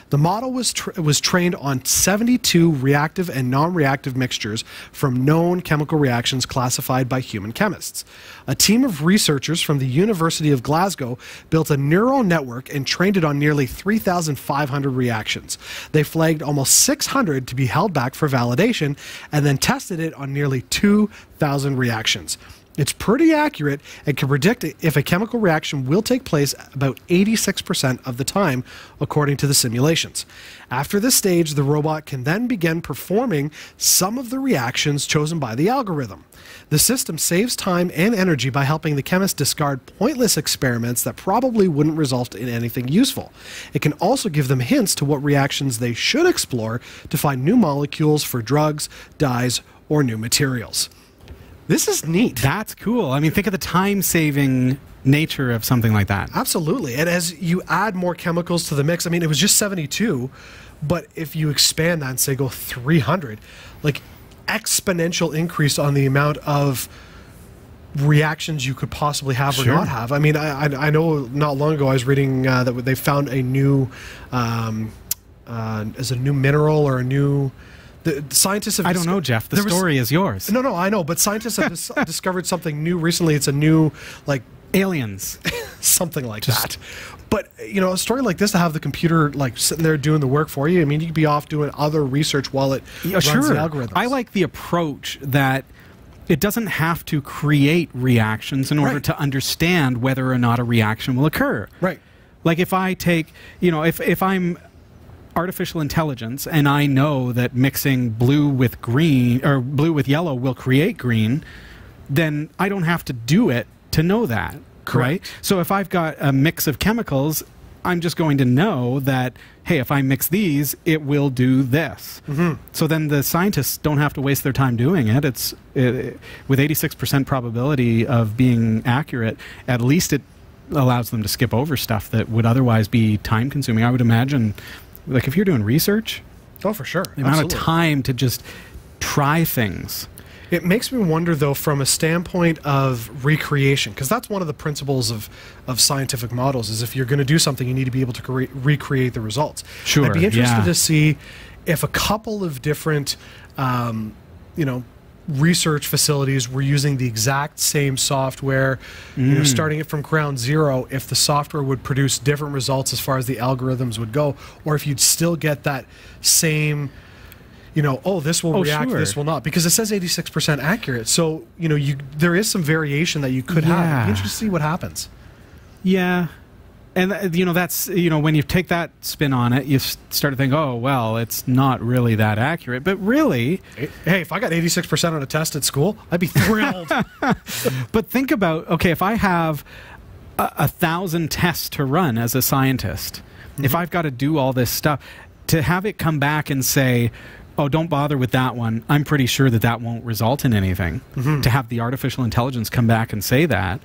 The model was trained on 72 reactive and non-reactive mixtures from known chemical reactions classified by human chemists. A team of researchers from the University of Glasgow built a neural network and trained it on nearly 3,500 reactions. They flagged almost 600 to be held back for validation and then tested it on nearly 2,000 reactions. It's pretty accurate and can predict if a chemical reaction will take place about 86% of the time, according to the simulations. After this stage, the robot can then begin performing some of the reactions chosen by the algorithm. The system saves time and energy by helping the chemist discard pointless experiments that probably wouldn't result in anything useful. It can also give them hints to what reactions they should explore to find new molecules for drugs, dyes, or new materials. This is neat. That's cool. I mean, think of the time-saving nature of something like that. Absolutely. And as you add more chemicals to the mix, I mean, it was just 72, but if you expand that and say go 300, like exponential increase on the amount of reactions you could possibly have or not have. I mean, I know not long ago I was reading that they found a new, as a new mineral or a new... The scientists have... I don't know, Jeff. The story is yours. No, I know. But scientists have discovered something new recently. It's a new, like... Aliens. Something like that. But, you know, a story like this to have the computer, like, sitting there doing the work for you, I mean, you could be off doing other research while it runs the algorithms. I like the approach that it doesn't have to create reactions in order to understand whether or not a reaction will occur. Right. Like, if I take, you know, if I'm artificial intelligence and I know that mixing blue with green or blue with yellow will create green, then I don't have to do it to know that. Correct. Right? So if I've got a mix of chemicals, I'm just going to know that, hey, if I mix these, it will do this. So then the scientists don't have to waste their time doing it. With 86% probability of being accurate, at least it allows them to skip over stuff that would otherwise be time consuming. I would imagine, like, if you're doing research, oh, for sure, the amount of time to just try things. It makes me wonder, though, from a standpoint of recreation, because that's one of the principles of scientific models, is if you're going to do something, you need to be able to recreate the results. Sure. I'd be interested to see if a couple of different, you know, research facilities were using the exact same software, you know, starting it from ground zero, if the software would produce different results as far as the algorithms would go, or if you'd still get that same, you know, oh, this will react, this will not, because it says 86% accurate. So, you know, there is some variation that you could have. It'd be interesting to see what happens. Yeah. And, you know, that's, you know, when you take that spin on it, you start to think, oh, well, it's not really that accurate. But really... Hey, if I got 86% on a test at school, I'd be thrilled. But think about, okay, if I have 1,000 tests to run as a scientist, if I've got to do all this stuff, to have it come back and say, oh, don't bother with that one, I'm pretty sure that that won't result in anything. To have the artificial intelligence come back and say that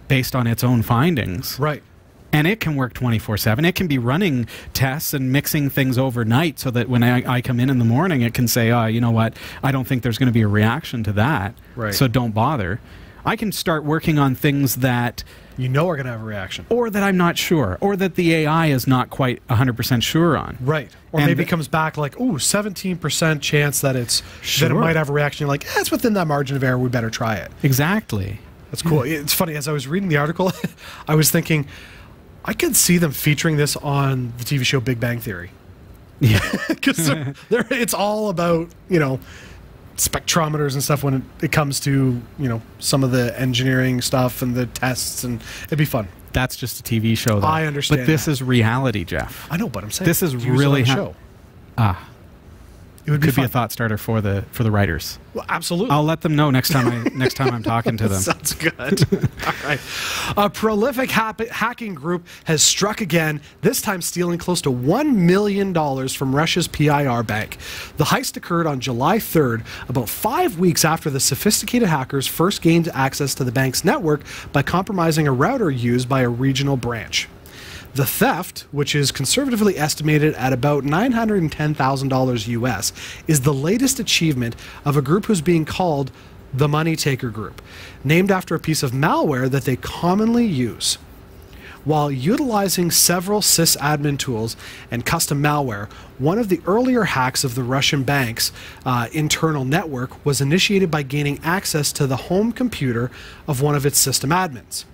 based on its own findings. Right. And it can work 24/7. It can be running tests and mixing things overnight so that when I come in the morning, it can say, oh, you know what, I don't think there's going to be a reaction to that, Right. so don't bother. I can start working on things that... You know we're going to have a reaction. Or that I'm not sure, or that the AI is not quite 100% sure on. Right. Or And maybe it comes back like, ooh, 17% chance that that it Sure. might have a reaction. You're like, it's within that margin of error. We better try it. Exactly. That's cool. It's funny. As I was reading the article, I was thinking, I could see them featuring this on the TV show Big Bang Theory. Yeah. Because it's all about, spectrometers and stuff when it comes to, some of the engineering stuff and the tests, and it'd be fun. That's just a TV show, though. I understand But this that. is reality, Jeff. I know, but I'm saying This is use it really on the ha- show. It would be could be fun. a thought starter for the writers. Well, absolutely. I'll let them know next time I'm talking to them. Sounds good. All right. A prolific hacking group has struck again, this time stealing close to $1 million from Russia's PIR bank. The heist occurred on July 3rd, about 5 weeks after the sophisticated hackers first gained access to the bank's network by compromising a router used by a regional branch. The theft, which is conservatively estimated at about $910,000 US, is the latest achievement of a group who's being called the Money Taker Group, named after a piece of malware that they commonly use. While utilizing several sysadmin tools and custom malware, one of the earlier hacks of the Russian bank's internal network was initiated by gaining access to the home computer of one of its system admins.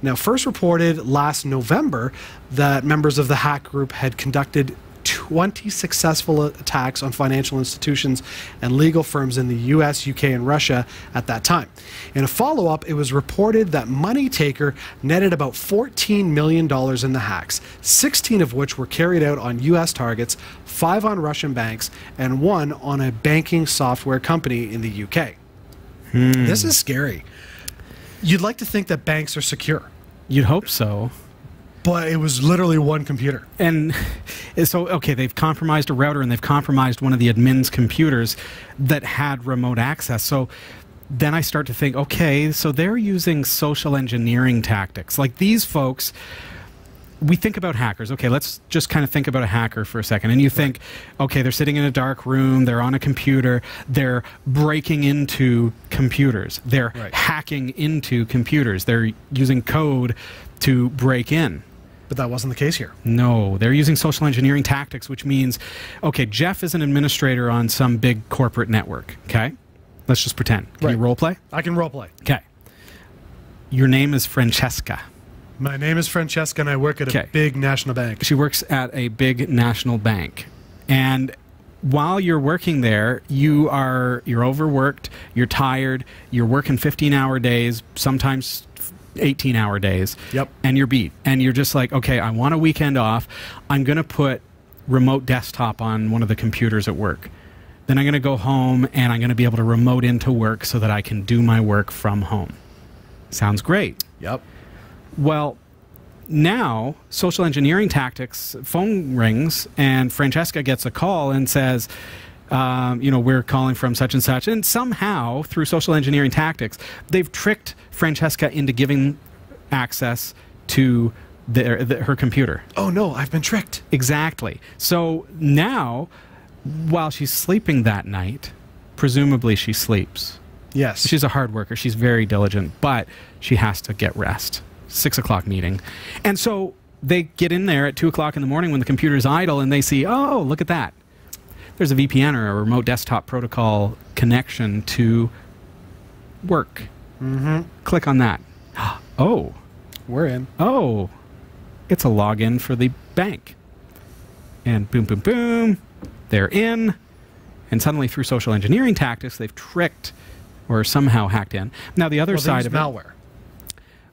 Now, first reported last November that members of the hack group had conducted 20 successful attacks on financial institutions and legal firms in the US, UK, and Russia at that time. In a follow-up, it was reported that Money Taker netted about $14 million in the hacks, 16 of which were carried out on US targets, 5 on Russian banks, and 1 on a banking software company in the UK. This is scary. You'd like to think that banks are secure, You'd hope so. but it was literally one computer. And so, okay, they've compromised a router and they've compromised one of the admin's computers that had remote access. So then I start to think, okay, so they're using social engineering tactics. Like these folks, we think about hackers. Okay, let's just kind of think about a hacker for a second. And you think, okay, they're sitting in a dark room, they're on a computer, they're breaking into computers, they're hacking into computers, they're using code to break in. But that wasn't the case here. No, they're using social engineering tactics, which means, okay, Jeff is an administrator on some big corporate network, okay? Let's just pretend. Can you role play? I can role play. Okay. Your name is Francesca. My name is Francesca, and I work at a big national bank. She works at a big national bank. And while you're working there, you're overworked, you're tired, you're working 15-hour days, sometimes 18-hour days. Yep. And you're beat. And you're just like, okay, I want a weekend off. I'm going to put remote desktop on one of the computers at work. Then I'm going to go home, and I'm going to be able to remote into work so that I can do my work from home. Sounds great. Yep. Well, now, social engineering tactics, phone rings, and Francesca gets a call and says, we're calling from such and such. And somehow, through social engineering tactics, they've tricked Francesca into giving access to her computer. Oh, no, I've been tricked. Exactly. So now, while she's sleeping that night, presumably she sleeps. Yes. She's a hard worker. She's very diligent, but she has to get rest. 6 o'clock meeting. And so they get in there at 2 o'clock in the morning when the computer's idle and they see, oh, look at that. There's a VPN or a remote desktop protocol connection to work. Mm-hmm. Click on that. Oh. We're in. Oh. It's a login for the bank. And boom, boom, boom. They're in. And suddenly through social engineering tactics, they've tricked or somehow hacked in. Now the other side of malware.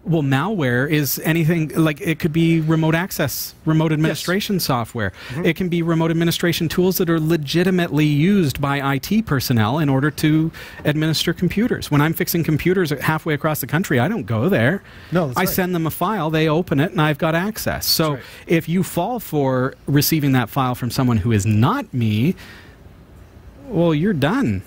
Well, malware is anything, like it could be remote access, remote administration software. Mm-hmm. It can be remote administration tools that are legitimately used by IT personnel in order to administer computers. When I'm fixing computers halfway across the country, I don't go there. No, that's I right. send them a file, they open it, and I've got access. So if you fall for receiving that file from someone who is not me, well, you're done.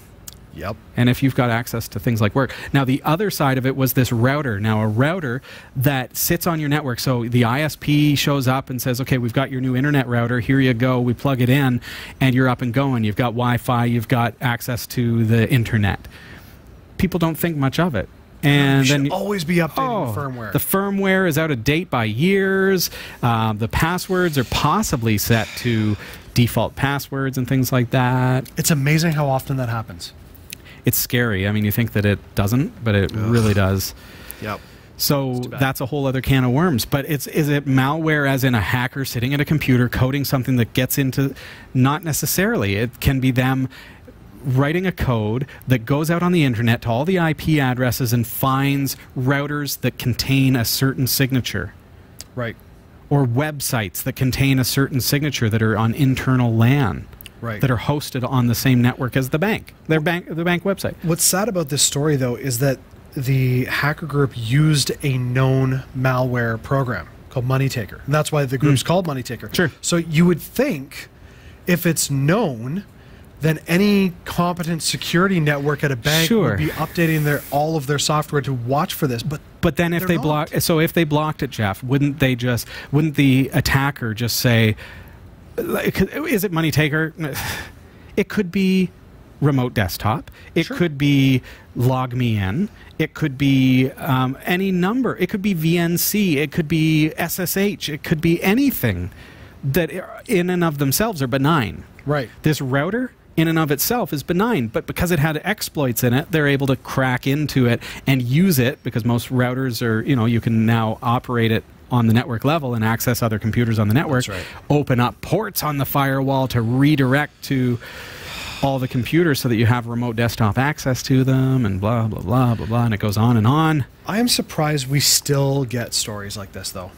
Yep. And if you've got access to things like work. Now, the other side of it was this router. Now, a router that sits on your network. So the ISP shows up and says, okay, we've got your new internet router. Here you go. We plug it in, and you're up and going. You've got Wi-Fi. You've got access to the internet. People don't think much of it. And you then should always be updating the firmware. The firmware is out of date by years. The passwords are possibly set to default passwords and things like that. It's amazing how often that happens. It's scary. I mean, you think that it doesn't, but it really does. Yep. So that's a whole other can of worms. But is it malware as in a hacker sitting at a computer coding something that gets into... Not necessarily. It can be them writing a code that goes out on the internet to all the IP addresses and finds routers that contain a certain signature. Right. Or websites that contain a certain signature that are on internal LAN. Right. That are hosted on the same network as the bank. The bank website. What's sad about this story, though, is that the hacker group used a known malware program called Money Taker. And that's why the group's called Money Taker. Sure. So you would think if it's known, then any competent security network at a bank would be updating all of their software to watch for this. But then if they if they blocked it, Jeff, wouldn't the attacker just say, is it Money Taker? It could be remote desktop. It could be log me in. It could be any number. It could be VNC. It could be SSH. It could be anything that in and of themselves are benign. Right. This router in and of itself is benign, but because it had exploits in it, they're able to crack into it and use it, because most routers are, you can now operate it on the network level and access other computers on the network. That's right. Open up ports on the firewall to redirect to all the computers so that you have remote desktop access to them, and blah, blah, blah, blah, blah, and it goes on and on. I am surprised we still get stories like this, though.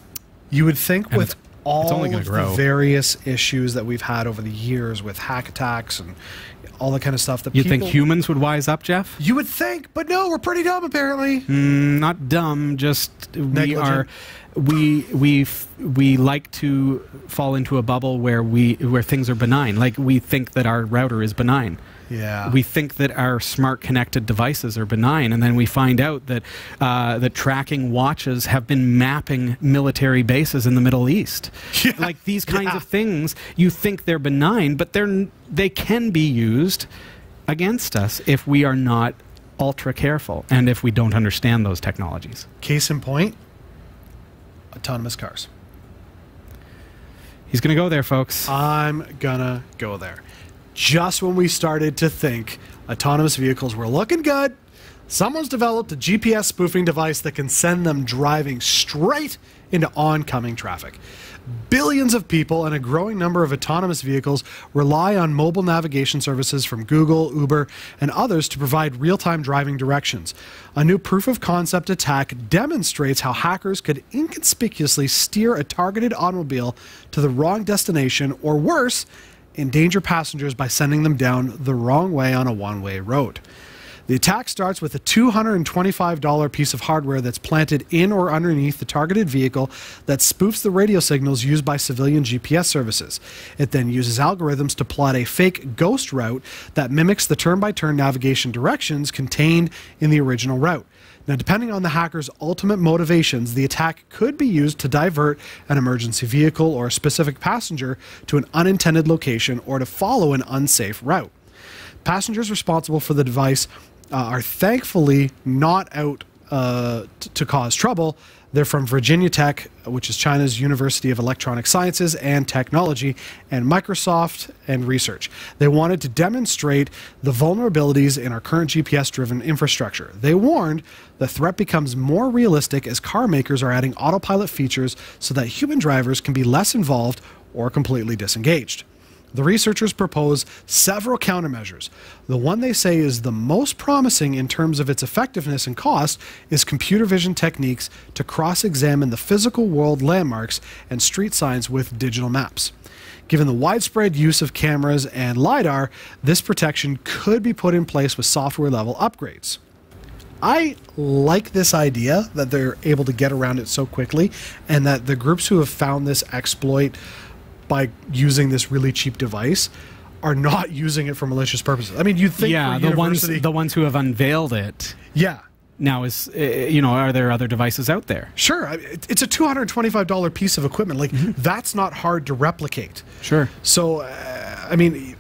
You would think And with all of grow. the various issues that we've had over the years with hack attacks and all that kind of stuff, that You'd think humans would wise up, Jeff? You would think, but no, we're pretty dumb, apparently. Not dumb, just negligent. we like to fall into a bubble where things are benign. Like, we think that our router is benign. Yeah. We think that our smart connected devices are benign, and then we find out that that tracking watches have been mapping military bases in the Middle East. Yeah. Like, these kinds of things, you think they're benign, but they can be used against us if we are not ultra careful and if we don't understand those technologies. Case in point, autonomous cars. He's going to go there, folks. I'm gonna go there. Just when we started to think autonomous vehicles were looking good, someone's developed a GPS spoofing device that can send them driving straight into oncoming traffic. Billions of people and a growing number of autonomous vehicles rely on mobile navigation services from Google, Uber, and others to provide real-time driving directions. A new proof-of-concept attack demonstrates how hackers could inconspicuously steer a targeted automobile to the wrong destination, or worse, endanger passengers by sending them down the wrong way on a one-way road. The attack starts with a $225 piece of hardware that's planted in or underneath the targeted vehicle that spoofs the radio signals used by civilian GPS services. It then uses algorithms to plot a fake ghost route that mimics the turn-by-turn navigation directions contained in the original route. Now, depending on the hacker's ultimate motivations, the attack could be used to divert an emergency vehicle or a specific passenger to an unintended location, or to follow an unsafe route. Passengers responsible for the device are thankfully not out to cause trouble. They're from Virginia Tech, which is China's University of Electronic Sciences and Technology, and Microsoft and Research. They wanted to demonstrate the vulnerabilities in our current GPS-driven infrastructure. They warned the threat becomes more realistic as car makers are adding autopilot features so that human drivers can be less involved or completely disengaged. The researchers propose several countermeasures. The one they say is the most promising in terms of its effectiveness and cost is computer vision techniques to cross-examine the physical world landmarks and street signs with digital maps. Given the widespread use of cameras and LiDAR, this protection could be put in place with software-level upgrades. I like this idea that they're able to get around it so quickly, and that the groups who have found this exploit by using this really cheap device are not using it for malicious purposes. I mean, you'd think Yeah, for university, the ones who have unveiled it. yeah. Now is, are there other devices out there? Sure. It's a $225 piece of equipment. Like, that's not hard to replicate. Sure. So, I mean,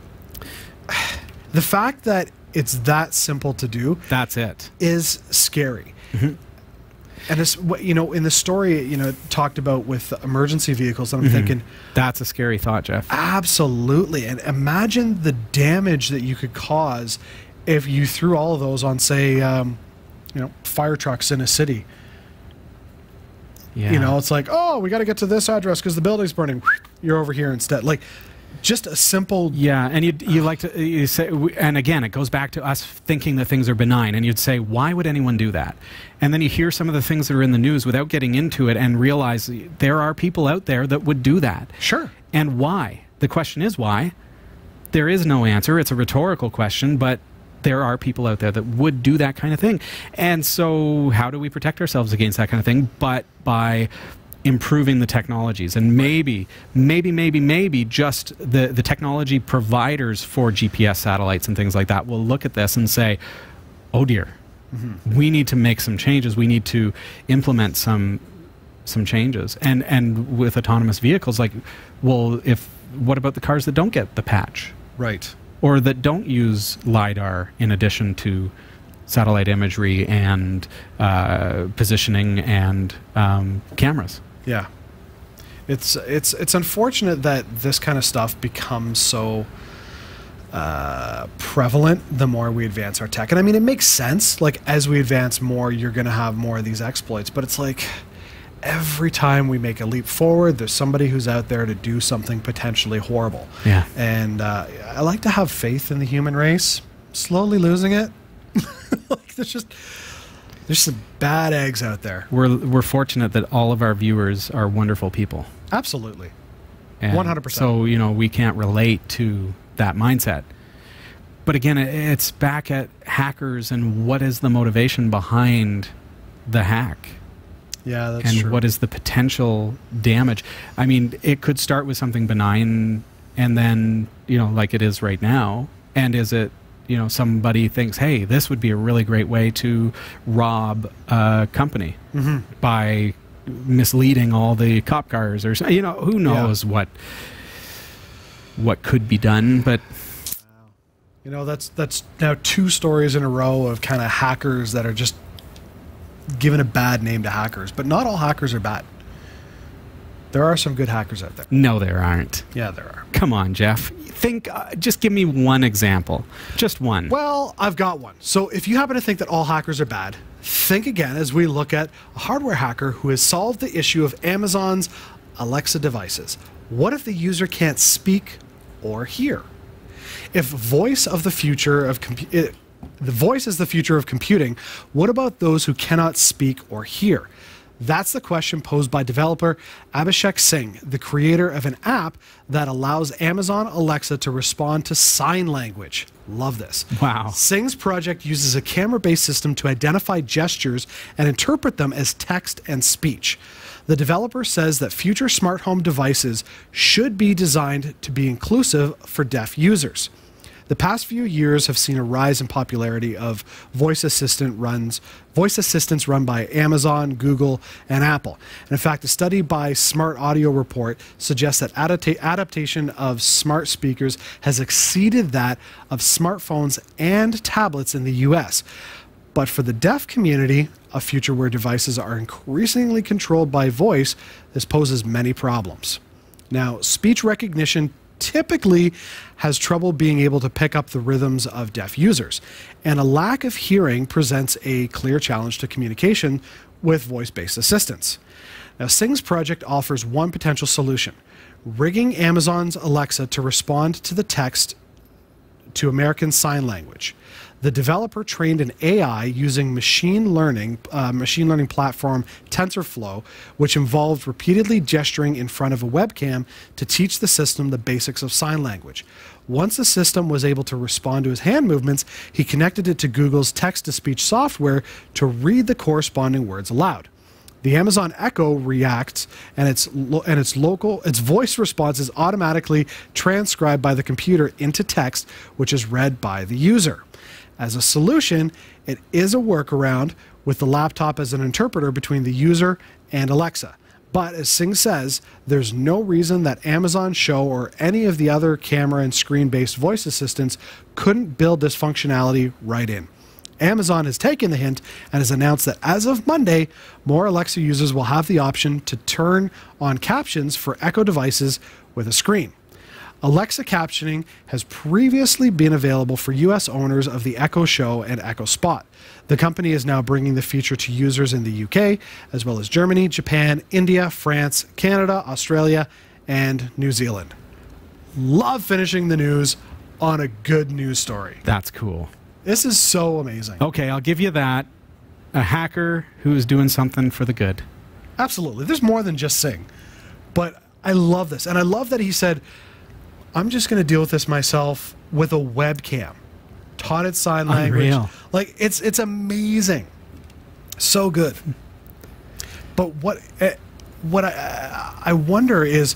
the fact that it's that simple to do, That's it. is scary. And it's, in the story, it talked about with emergency vehicles, and I'm thinking, That's a scary thought, Jeff. absolutely. And imagine the damage that you could cause if you threw all of those on, say, fire trucks in a city. Yeah. It's like, oh, we got to get to this address because the building's burning. You're over here instead. Like, just a simple. Yeah, and you like to you say, and again, it goes back to us thinking that things are benign, and you'd say, why would anyone do that? And then you hear some of the things that are in the news without getting into it, and realize there are people out there that would do that. Sure. And why? The question is why. There is no answer. It's a rhetorical question, but there are people out there that would do that kind of thing. And so how do we protect ourselves against that kind of thing? But by improving the technologies. And maybe just the technology providers for GPS satellites and things like that will look at this and say, oh dear, we need to make some changes. We need to implement some changes. And with autonomous vehicles, like, well, what about the cars that don't get the patch? Right. Or that don't use LiDAR in addition to satellite imagery and positioning and cameras? Yeah. It's unfortunate that this kind of stuff becomes so prevalent the more we advance our tech. And I mean, it makes sense. Like, as we advance more, you're going to have more of these exploits. But it's like, every time we make a leap forward, there's somebody who's out there to do something potentially horrible. Yeah. And I like to have faith in the human race. Slowly losing it. Like, there's some bad eggs out there. We're fortunate that all of our viewers are wonderful people. Absolutely. And 100%. So, we can't relate to that mindset. But again, it's back at hackers and what is the motivation behind the hack? Yeah, that's and true. what is the potential damage? I mean, it could start with something benign and then, like it is right now. And is it, somebody thinks, hey, this would be a really great way to rob a company by misleading all the cop cars, or who knows what could be done. But that's now 2 stories in a row of kind of hackers that are just given a bad name to hackers. But not all hackers are bad. There are some good hackers out there. No, there aren't. Yeah, there are. Come on, Jeff. Just give me one example. Just one. Well, I've got one. So if you happen to think that all hackers are bad, think again as we look at a hardware hacker who has solved the issue of Amazon's Alexa devices. What if the user can't speak or hear? If voice is the future of computing, what about those who cannot speak or hear? That's the question posed by developer Abhishek Singh, the creator of an app that allows Amazon Alexa to respond to sign language. Love this. Wow. Singh's project uses a camera-based system to identify gestures and interpret them as text and speech. The developer says that future smart home devices should be designed to be inclusive for deaf users. The past few years have seen a rise in popularity of voice assistants run by Amazon, Google, and Apple. And in fact, a study by Smart Audio Report suggests that adaptation of smart speakers has exceeded that of smartphones and tablets in the US. But for the deaf community, a future where devices are increasingly controlled by voice, this poses many problems. Now, speech recognition typically has trouble being able to pick up the rhythms of deaf users, and a lack of hearing presents a clear challenge to communication with voice-based assistants. Now, Singh's project offers one potential solution: rigging Amazon's Alexa to respond to the text to American Sign Language. The developer trained an AI using machine learning platform TensorFlow, which involved repeatedly gesturing in front of a webcam to teach the system the basics of sign language. Once the system was able to respond to his hand movements, he connected it to Google's text-to-speech software to read the corresponding words aloud. The Amazon Echo reacts, and its voice response is automatically transcribed by the computer into text, which is read by the user. As a solution, it is a workaround with the laptop as an interpreter between the user and Alexa. But as Singh says, there's no reason that Amazon Show or any of the other camera and screen-based voice assistants couldn't build this functionality right in. Amazon has taken the hint and has announced that as of Monday, more Alexa users will have the option to turn on captions for Echo devices with a screen. Alexa captioning has previously been available for US owners of the Echo Show and Echo Spot. The company is now bringing the feature to users in the UK, as well as Germany, Japan, India, France, Canada, Australia, and New Zealand. Love finishing the news on a good news story. That's cool. This is so amazing. Okay, I'll give you that. A hacker who's doing something for the good. Absolutely. There's more than just Singh. But I love this. And I love that he said, I'm just going to deal with this myself with a webcam. Taught it sign language. Unreal. Like, it's amazing. So good. But what I wonder is,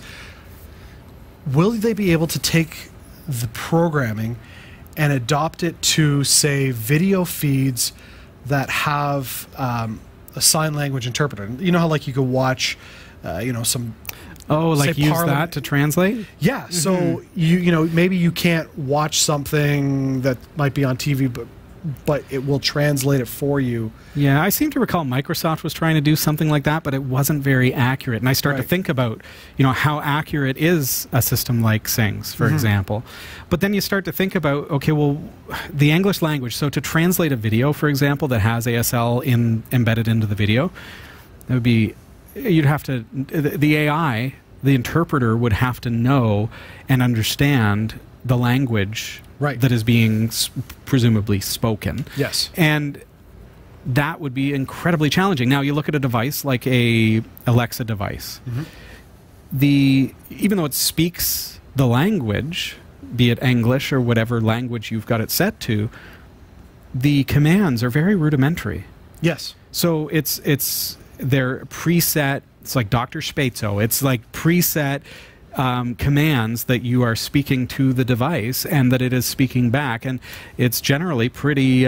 will they be able to take the programming and adopt it to, say, video feeds that have a sign language interpreter? You know how, like, you could watch, some... Oh, like use that to translate? Yeah. So you know maybe you can't watch something that might be on TV, but it will translate it for you. Yeah, I seem to recall Microsoft was trying to do something like that, but it wasn't very accurate. And I start to think about, how accurate is a system like Singh's, for example. But then you start to think about, okay, well, the English language. So to translate a video, for example, that has ASL embedded into the video, that would be. You'd have to, the AI, the interpreter would have to know and understand the language that is being presumably spoken. Yes. And that would be incredibly challenging. Now, you look at a device like a Alexa device. Even though it speaks the language, be it English or whatever language you've got it set to, the commands are very rudimentary. Yes. So they're preset. It's like Dr. Spatzo. It's like preset commands that you are speaking to the device and that it is speaking back, and it's generally pretty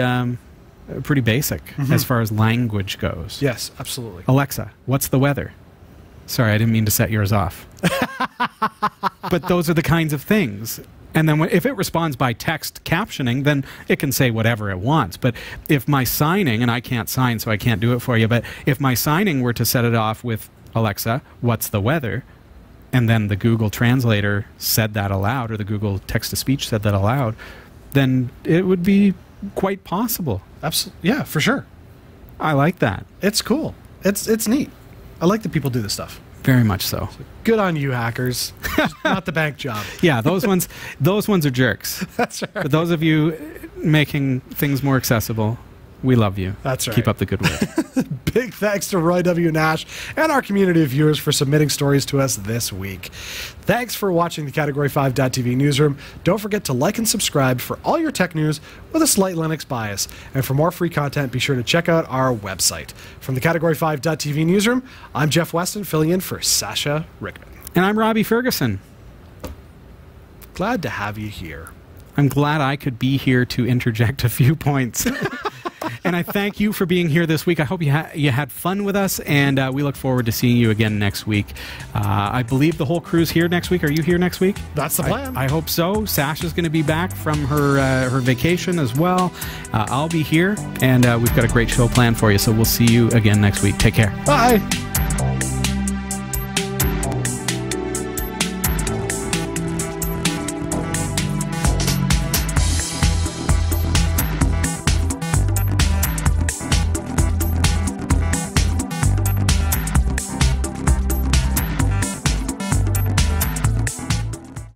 basic as far as language goes. Yes, absolutely. Alexa, what's the weather? Sorry, I didn't mean to set yours off. But those are the kinds of things. And then if it responds by text captioning, then it can say whatever it wants. But if my signing, and I can't sign, so I can't do it for you, but if my signing were to set it off with, Alexa, what's the weather? And then the Google translator said that aloud, or the Google text-to-speech said that aloud, then it would be quite possible. Absolutely. Yeah, for sure. I like that. It's cool. It's neat. I like that people do this stuff. Very much so. Good on you, hackers. Not the bank job. Yeah, those ones are jerks. That's right. But those of you making things more accessible, we love you. That's right. Keep up the good work. Big thanks to Roy W. Nash and our community of viewers for submitting stories to us this week. Thanks for watching the Category5.tv newsroom. Don't forget to like and subscribe for all your tech news with a slight Linux bias. And for more free content, be sure to check out our website. From the Category5.tv newsroom, I'm Jeff Weston, filling in for Sasha Rickman. And I'm Robbie Ferguson. Glad to have you here. I'm glad I could be here to interject a few points. And I thank you for being here this week. I hope you had fun with us, and we look forward to seeing you again next week. I believe the whole crew's here next week. Are you here next week? That's the plan. I hope so. Sasha's going to be back from her vacation as well. I'll be here, and we've got a great show planned for you, so we'll see you again next week. Take care. Bye.